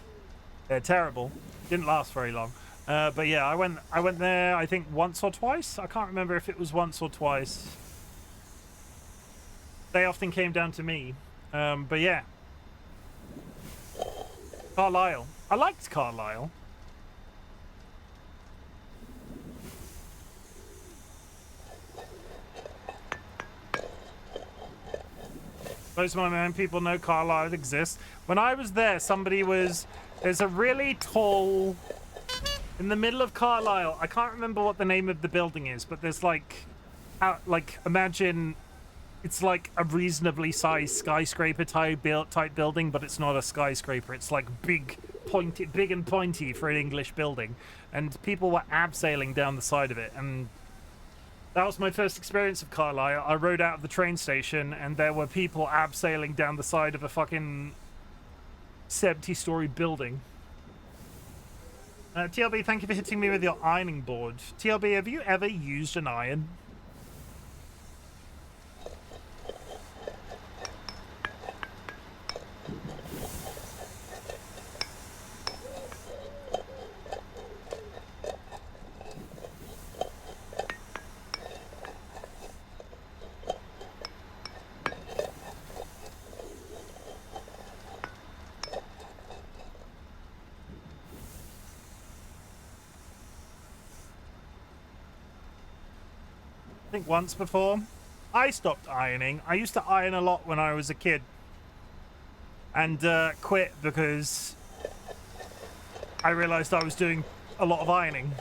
They're terrible. Didn't last very long. But yeah, I went there I think once or twice. I can't remember if it was once or twice. They often came down to me. But yeah. Carlisle. I liked Carlisle. Most of my man people know Carlisle exists. When I was there, there's a really tall, in the middle of Carlisle, I can't remember what the name of the building is, but there's imagine it's like a reasonably sized skyscraper type building, but it's not a skyscraper. It's like big and pointy for an English building. And people were abseiling down the side of it, and that was my first experience of Carlisle. I rode out of the train station, and there were people abseiling down the side of a fucking 70-story building. TLB, thank you for hitting me with your ironing board. TLB, have you ever used an iron? I think once before. I stopped ironing. I used to iron a lot when I was a kid. And quit because I realized I was doing a lot of ironing.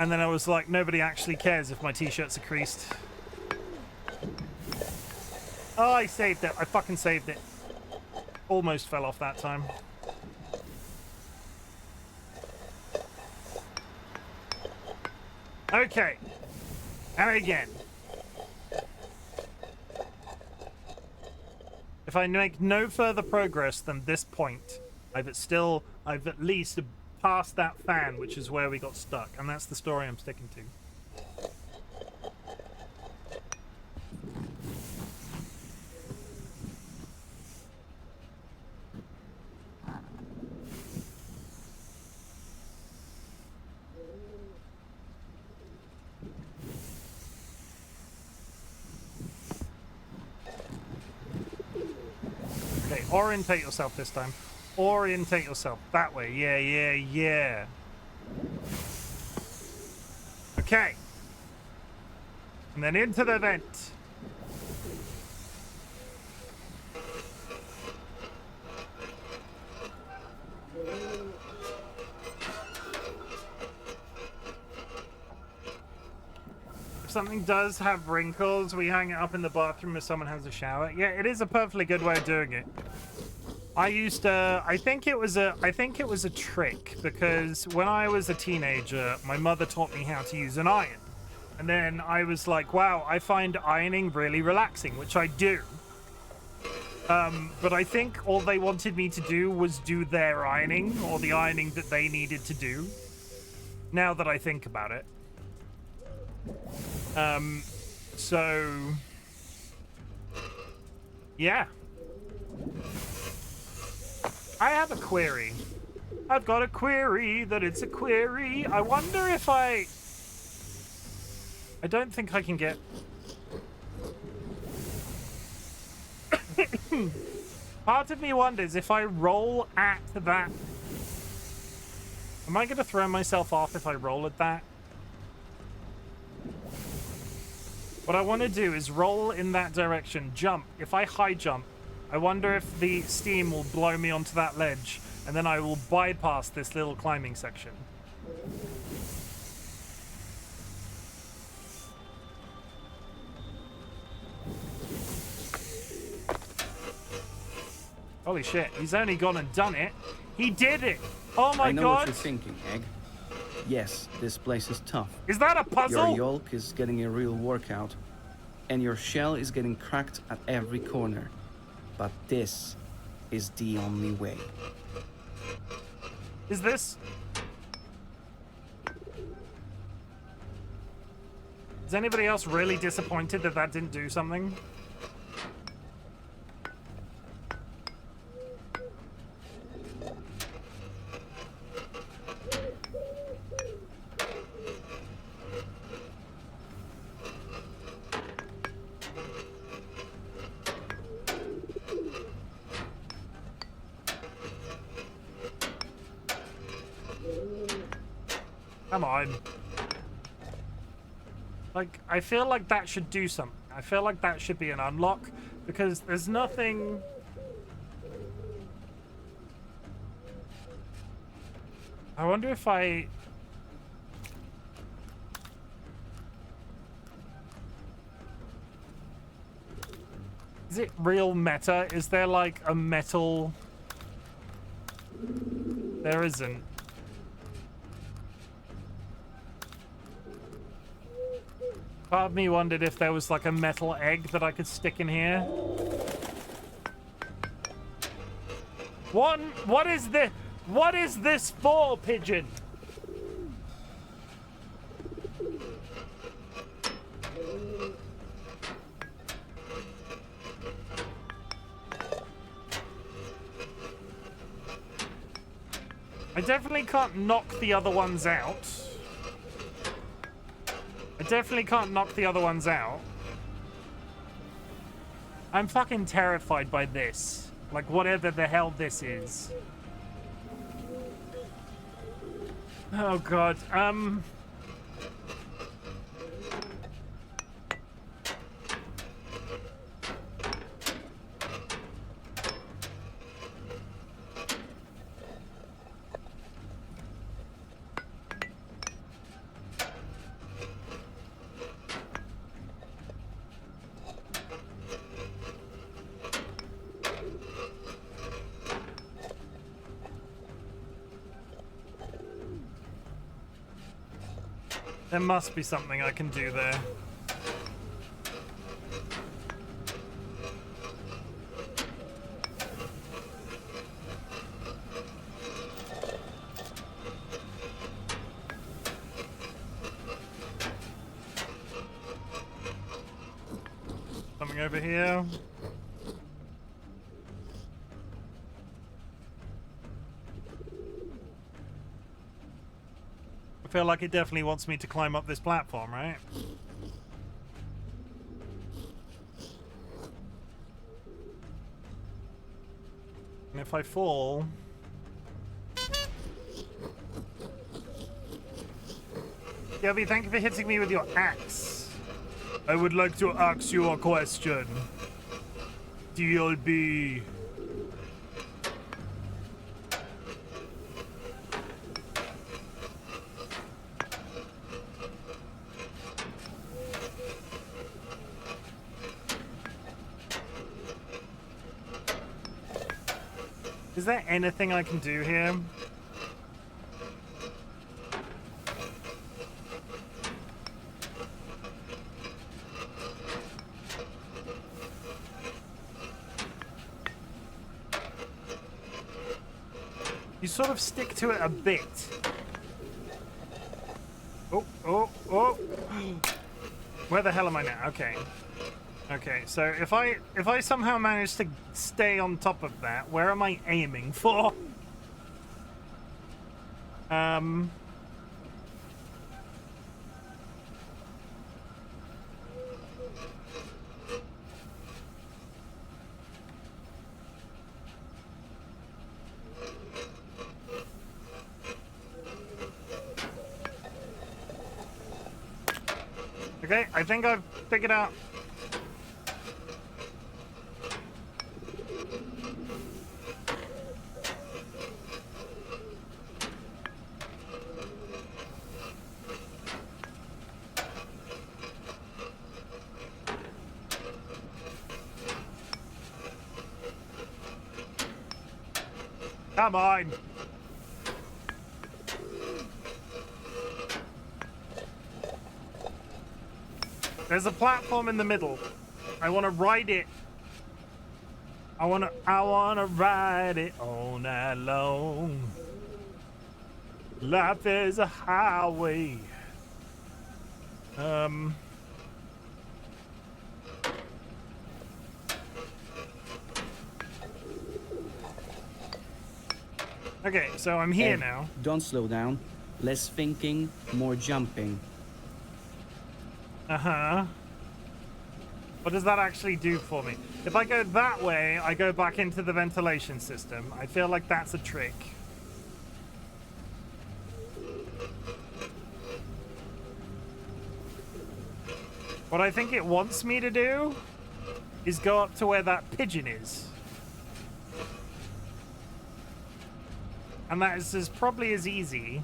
And then I was like, nobody actually cares if my t-shirts are creased. Oh, I saved it. I fucking saved it. Almost fell off that time. Okay. And again. If I make no further progress than this point, I'm I've at least passed that fan, which is where we got stuck, and that's the story I'm sticking to. Okay, orientate yourself this time. Orientate yourself that way. Yeah, yeah, yeah. Okay. And then into the vent. If something does have wrinkles, we hang it up in the bathroom if someone has a shower. Yeah, it is a perfectly good way of doing it. I used to, I think it was a trick, because when I was a teenager, my mother taught me how to use an iron. And then I was like, wow, I find ironing really relaxing, which I do. But I think all they wanted me to do was do their ironing, or the ironing that they needed to do. Now that I think about it. So yeah. I have a query. I've got a query that it's a query. I wonder if I don't think I can get... Part of me wonders if I roll at that... Am I going to throw myself off if I roll at that? What I want to do is roll in that direction, jump. If I high jump, I wonder if the steam will blow me onto that ledge, and then I will bypass this little climbing section. Holy shit, he's only gone and done it. He did it! Oh my god! I know what you're thinking, Egg. Yes, this place is tough. Is that a puzzle? Your yolk is getting a real workout, and your shell is getting cracked at every corner. But this is the only way. Is this... Is anybody else really disappointed that that didn't do something? Come on. Like, I feel like that should do something. I feel like that should be an unlock, because there's nothing... I wonder if I... Is it real meta? Is there like a metal... There isn't. Part of me wondered if there was like a metal egg that I could stick in here. What is this? What is this for, pigeon? I definitely can't knock the other ones out. I definitely can't knock the other ones out. I'm fucking terrified by this. Like, whatever the hell this is. Oh, God. There must be something I can do there. Anything over here? I feel like it definitely wants me to climb up this platform, right? And if I fall... Gabby, thank you for hitting me with your axe. I would like to ask you a question. DLB. Is there anything I can do here? You sort of stick to it a bit. Oh, oh, oh. Where the hell am I now? Okay. Okay, so if I somehow manage to stay on top of that, where am I aiming for? Okay, I think I've figured out. Come on. There's a platform in the middle. I want to ride it. I want to ride it all night long. Life is a highway. Okay, so I'm here now. Don't slow down. Less thinking, more jumping. Uh-huh. What does that actually do for me? If I go that way, I go back into the ventilation system. I feel like that's a trick. What I think it wants me to do is go up to where that pigeon is. And that is probably as easy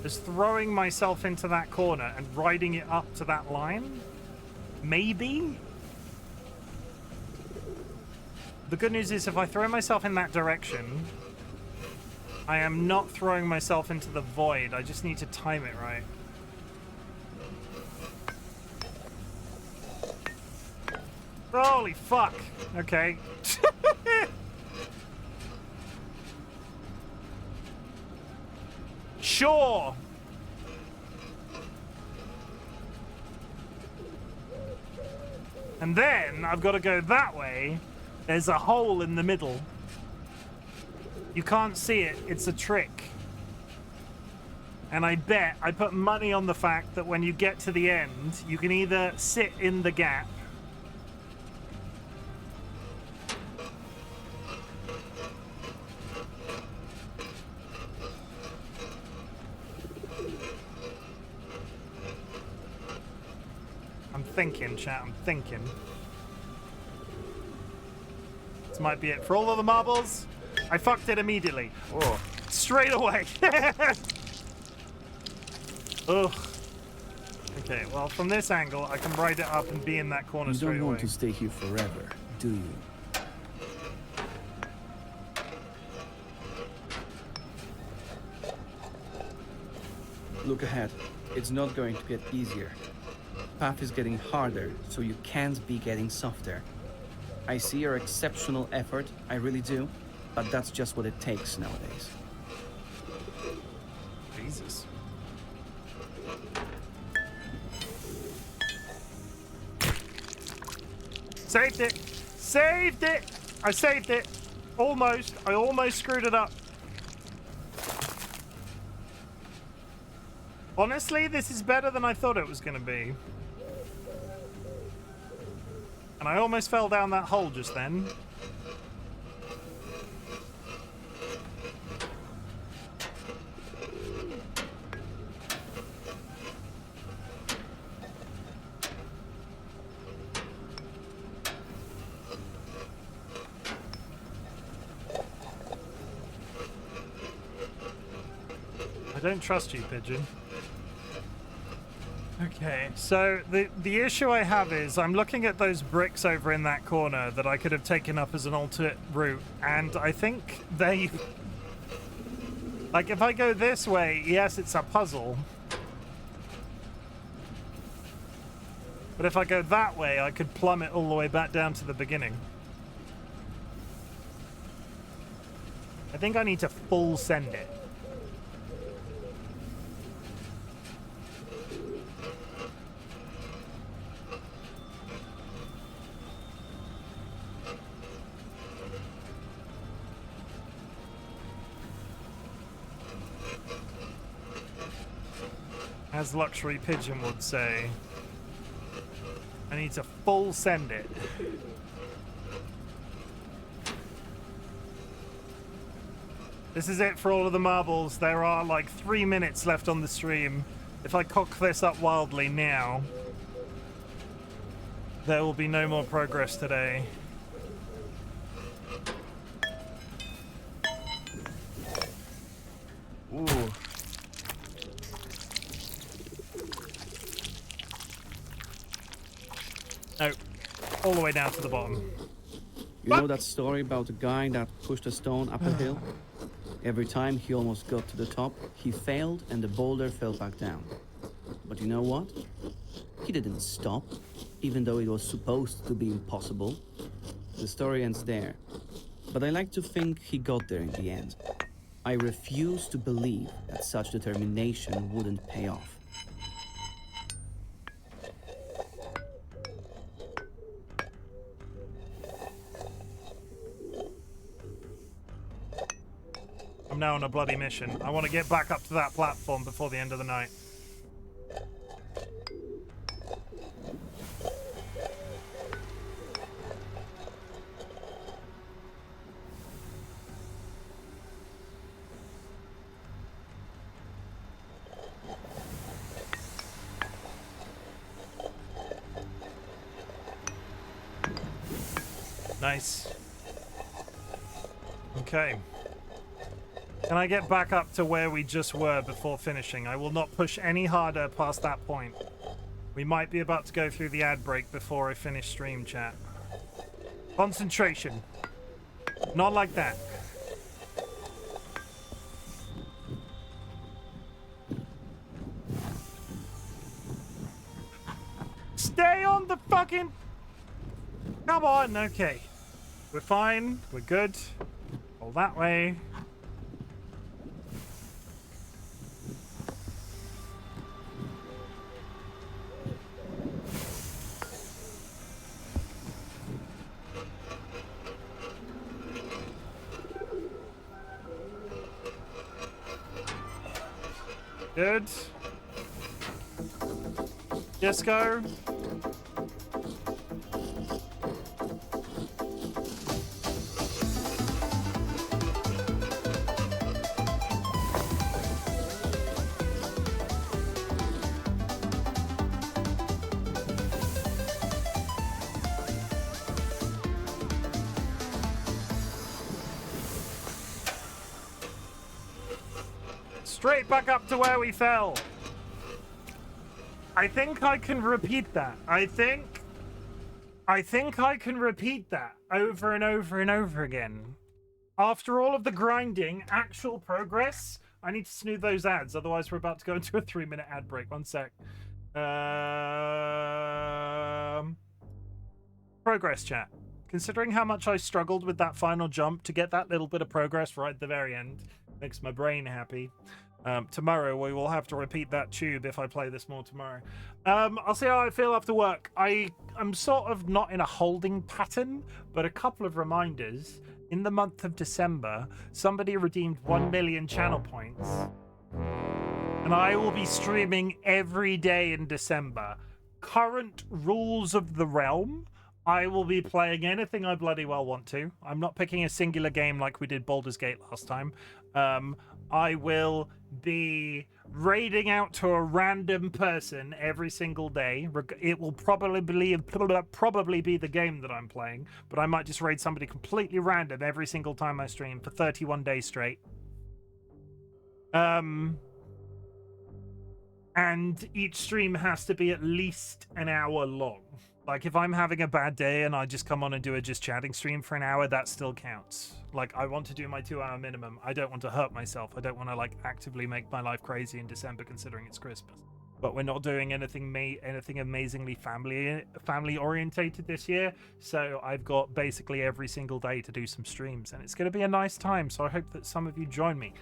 as throwing myself into that corner and riding it up to that line. Maybe? The good news is if I throw myself in that direction, I am not throwing myself into the void. I just need to time it right. Holy fuck. Okay. Sure. And then I've got to go that way. There's a hole in the middle. You can't see it. It's a trick. And I bet, I put money on the fact that when you get to the end, you can either sit in the gap thinking, chat. I'm thinking. This might be it. For all of the marbles, I fucked it immediately. Oh. Straight away. Ugh. Okay, well, from this angle, I can ride it up and be in that corner straight away. You don't want to stay here forever, do you? Look ahead. It's not going to get easier. Path is getting harder, so you can't be getting softer. I see your exceptional effort, I really do, but that's just what it takes nowadays. Jesus. Saved it. Saved it. I saved it. Almost. I almost screwed it up. Honestly, this is better than I thought it was going to be. And I almost fell down that hole just then. I don't trust you, pigeon. Okay, so the issue I have is I'm looking at those bricks over in that corner that I could have taken up as an alternate route, and I think they... Like, if I go this way, yes, it's a puzzle. But if I go that way, I could plummet all the way back down to the beginning. I think I need to full send it. As Luxury Pigeon would say, I need to full send it. This is it for all of the marbles. There are like 3 minutes left on the stream. If I cock this up wildly now, there will be no more progress today. Ooh. No, all the way down to the bottom. You know that story about the guy that pushed a stone up a hill? Every time he almost got to the top, he failed and the boulder fell back down. But you know what? He didn't stop, even though it was supposed to be impossible. The story ends there. But I like to think he got there in the end. I refuse to believe that such determination wouldn't pay off. I'm now on a bloody mission. I want to get back up to that platform before the end of the night. Nice. Okay. Can I get back up to where we just were before finishing? I will not push any harder past that point. We might be about to go through the ad break before I finish stream chat. Concentration. Not like that. Stay on the fucking... Come on, okay. We're fine. We're good. All that way. Good. Disco. Straight back up to where we fell. I think I can repeat that. I think I can repeat that over and over and over again. After all of the grinding, actual progress. I need to snooze those ads, otherwise we're about to go into a 3-minute ad break. 1 sec. Progress chat. Considering how much I struggled with that final jump to get that little bit of progress right at the very end, makes my brain happy. Tomorrow we will have to repeat that tube if I play this more tomorrow. I'll see how I feel after work. I'm sort of not in a holding pattern, but a couple of reminders. In the month of December, somebody redeemed 1 million channel points, and I will be streaming every day in December. Current rules of the realm, I will be playing anything I bloody well want to. I'm not picking a singular game like we did Baldur's Gate last time. I will be raiding out to a random person every single day. It will probably be the game that I'm playing, but I might just raid somebody completely random every single time I stream for 31 days straight. And each stream has to be at least an hour long. Like, if I'm having a bad day and I just come on and do a just chatting stream for an hour, that still counts. Like, I want to do my 2-hour minimum. I don't want to hurt myself. I don't want to, like, actively make my life crazy in December considering it's Christmas. But we're not doing anything amazingly family orientated this year. So I've got basically every single day to do some streams. And it's going to be a nice time. So I hope that some of you join me.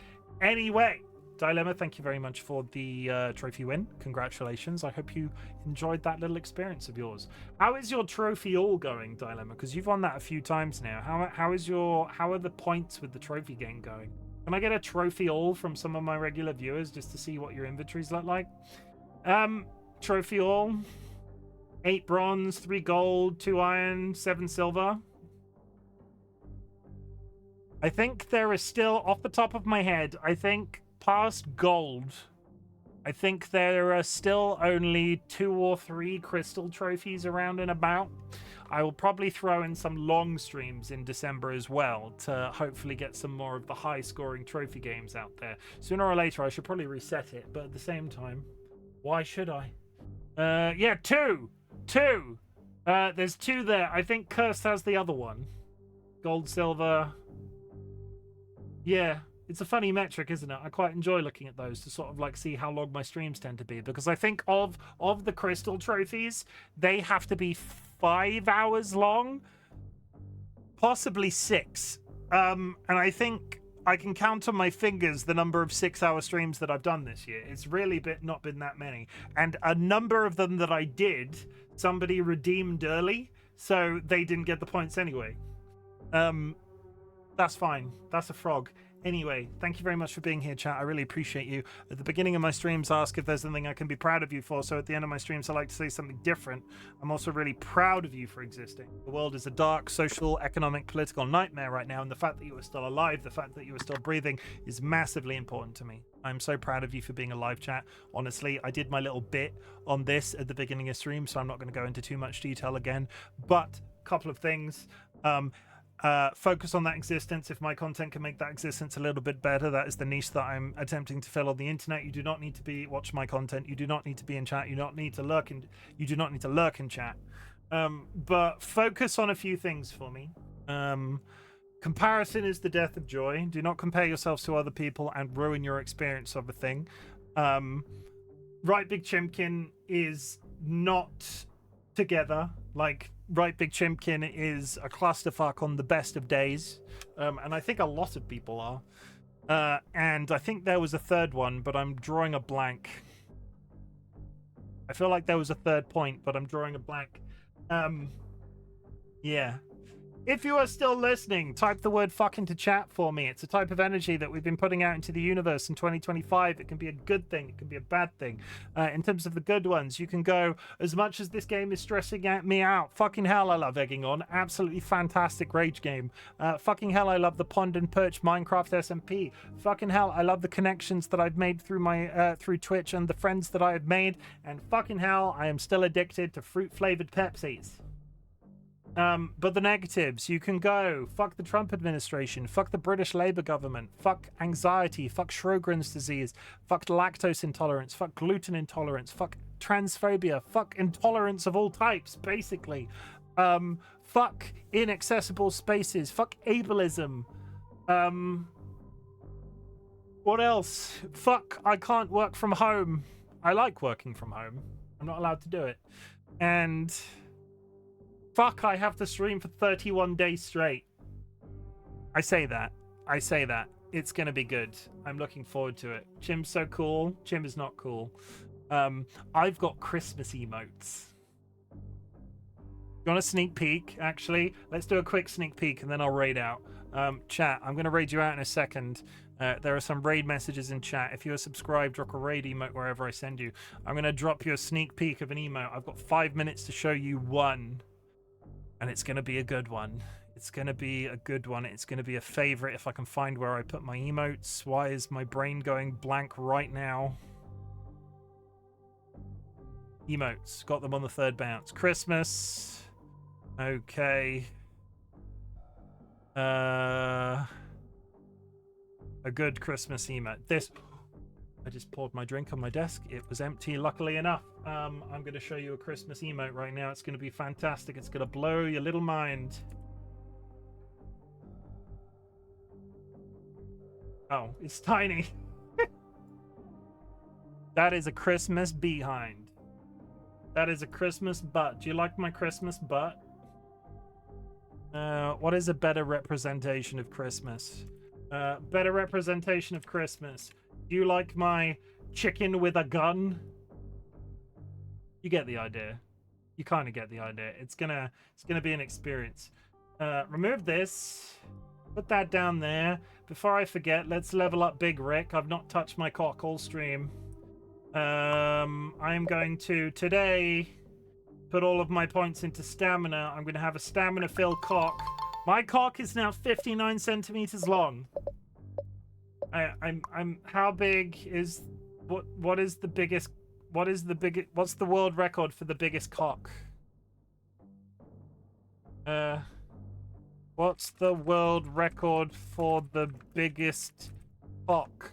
Anyway, Dilemma, thank you very much for the trophy win. Congratulations. I hope you enjoyed that little experience of yours. How is your trophy all going, Dilemma? Because you've won that a few times now. How are the points with the trophy game going? Can I get a trophy all from some of my regular viewers just to see what your inventories look like? Trophy all. 8 bronze, 3 gold, 2 iron, 7 silver. I think there is still, off the top of my head, I think past gold, I think there are still only 2 or 3 crystal trophies around and about. I will probably throw in some long streams in December as well to hopefully get some more of the high scoring trophy games out there. Sooner or later I should probably reset it, but at the same time, why should I? Yeah, 2. There's 2 there. I think Cursed has the other one. Gold, silver. Yeah. It's a funny metric, isn't it? I quite enjoy looking at those to sort of like see how long my streams tend to be, because I think of the crystal trophies, they have to be 5 hours long, possibly 6. And I think I can count on my fingers the number of 6-hour streams that I've done this year. It's really not been that many. And a number of them that I did, somebody redeemed early, so they didn't get the points anyway. That's fine. That's a frog. Anyway, thank you very much for being here, chat. I really appreciate you. At the beginning of my streams, I ask if there's something I can be proud of you for. So at the end of my streams, I like to say something different. I'm also really proud of you for existing. The world is a dark social, economic, political nightmare right now. And the fact that you are still alive, the fact that you are still breathing is massively important to me. I'm so proud of you for being alive, chat. Honestly, I did my little bit on this at the beginning of stream, so I'm not going to go into too much detail again. But a couple of things. Focus on that existence. If my content can make that existence a little bit better, that is the niche that I'm attempting to fill on the internet. You do not need to watch my content. You do not need to be in chat. You do not need to lurk in chat. But focus on a few things for me. Comparison is the death of joy. Do not compare yourselves to other people and ruin your experience of a thing. RightBigChimken is not together. Like, RightBigChimken is a clusterfuck on the best of days, and I think a lot of people are. And I think there was a third one, but I'm drawing a blank. I feel like there was a third point, but I'm drawing a blank. Yeah. If you are still listening, type the word fuck into chat for me. It's a type of energy that we've been putting out into the universe in 2025. It can be a good thing. It can be a bad thing. In terms of the good ones, you can go, as much as this game is stressing me out, fucking hell, I love Egging On. Absolutely fantastic rage game. Fucking hell, I love the Pond and Perch Minecraft SMP. Fucking hell, I love the connections that I've made through my through Twitch and the friends that I have made. And fucking hell, I am still addicted to fruit-flavored Pepsis. But the negatives, you can go, fuck the Trump administration, fuck the British Labour government, fuck anxiety, fuck Sjogren's disease, fuck lactose intolerance, fuck gluten intolerance, fuck transphobia, fuck intolerance of all types, basically. Fuck inaccessible spaces, fuck ableism. What else? Fuck, I can't work from home. I like working from home. I'm not allowed to do it. And fuck, I have to stream for 31 days straight. I say that. It's gonna be good. I'm looking forward to it. Chim's so cool. Chim is not cool. I've got Christmas emotes. You want a sneak peek? Actually, let's do a quick sneak peek and then I'll raid out. Chat, I'm gonna raid you out in a second. There are some raid messages in chat. If you are subscribed, drop a raid emote wherever I send you. I'm gonna drop you a sneak peek of an emote. I've got 5 minutes to show you one, and it's gonna be a good one. It's going to be a good one. It's going to be a favorite if I can find where I put my emotes. Why is my brain going blank right now? Emotes. Got them on the third bounce. Christmas. Okay. A good Christmas emote. This... I just poured my drink on my desk. It was empty, luckily enough. I'm going to show you a Christmas emote right now. It's going to be fantastic. It's going to blow your little mind. Oh, it's tiny. That is a Christmas behind. That is a Christmas butt. Do you like my Christmas butt? What is a better representation of Christmas? Better representation of Christmas. Do you like my chicken with a gun? You get the idea. You kind of get the idea. It's gonna be an experience. Remove this. Put that down there. Before I forget, let's level up Big Rick. I've not touched my cock all stream. I'm going to, today, put all of my points into stamina. I'm going to have a stamina-filled cock. My cock is now 59 centimeters long. How big is... What is the biggest... What's the world record for the biggest cock? What's the world record for the biggest cock?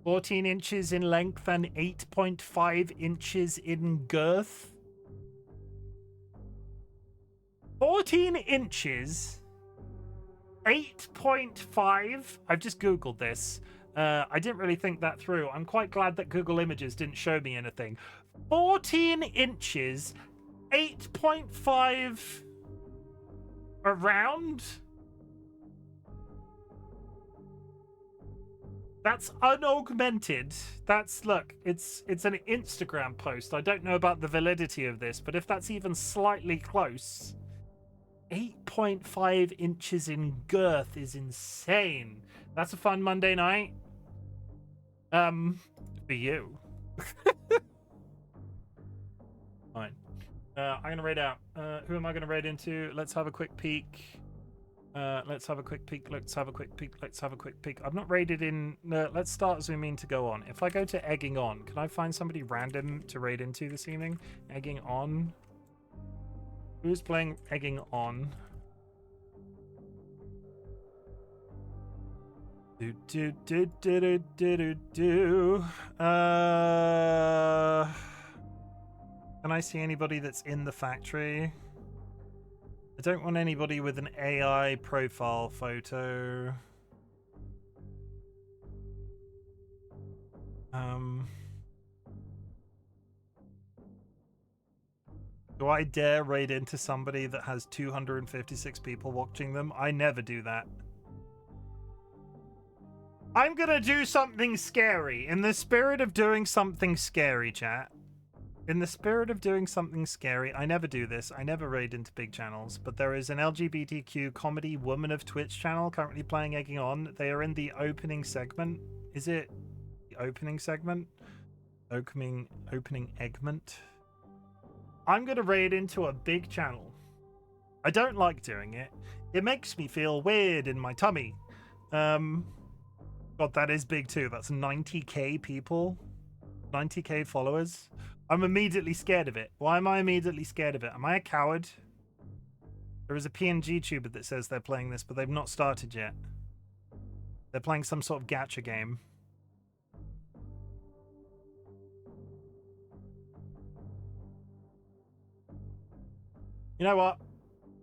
"14 inches in length and 8.5 inches in girth." 14 inches, 8.5. I've just Googled this. I didn't really think that through. I'm quite glad that Google Images didn't show me anything. 14 inches, 8.5 around? That's unaugmented. That's, look, it's an Instagram post. I don't know about the validity of this, but if that's even slightly close, 8.5 inches in girth is insane. That's a fun Monday night. For you. Fine. I'm gonna raid out. Who am I gonna raid into? Let's have a quick peek. Let's have a quick peek. Let's have a quick peek. Let's have a quick peek. I've not raided in. Let's start as we mean to go on. If I go to egging on, can I find somebody random to raid into this evening? Egging on. Who's playing egging on? Can I see anybody that's in the factory? I don't want anybody with an AI profile photo. Do I dare raid into somebody that has 256 people watching them? I never do that. I'm gonna do something scary. In the spirit of doing something scary, chat. In the spirit of doing something scary, I never do this. I never raid into big channels, but there is an LGBTQ comedy Woman of Twitch channel currently playing Egging On. They are in the opening segment. Is it the opening segment? Opening eggment. I'm gonna raid into a big channel. I don't like doing it. It makes me feel weird in my tummy. God, that is big too. That's 90k people. 90k followers. I'm immediately scared of it. Why am I immediately scared of it? Am I a coward? There is a PNG tuber that says they're playing this, but they've not started yet. They're playing some sort of gacha game. You know what?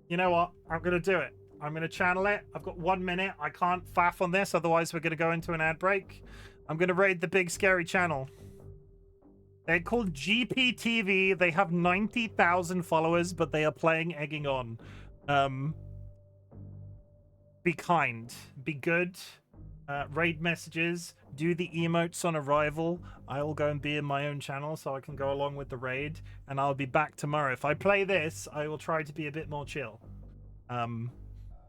You know what? I'm going to do it. I'm going to channel it. I've got 1 minute. I can't faff on this, otherwise we're going to go into an ad break. I'm going to raid the big scary channel. They're called GPTV. They have 90,000 followers, but they are playing Egging On. Be kind, be good. Raid messages, do the emotes on arrival. I'll go and be in my own channel so I can go along with the raid, and I'll be back tomorrow. If I play this, I will try to be a bit more chill.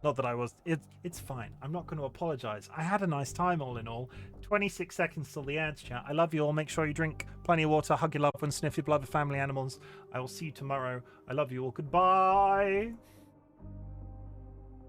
Not that I was. It's fine. I'm not going to apologize. I had a nice time all in all. 26 seconds till the ads, chat. I love you all. Make sure you drink plenty of water, hug your loved ones, sniff your beloved family animals. I will see you tomorrow. I love you all. Goodbye.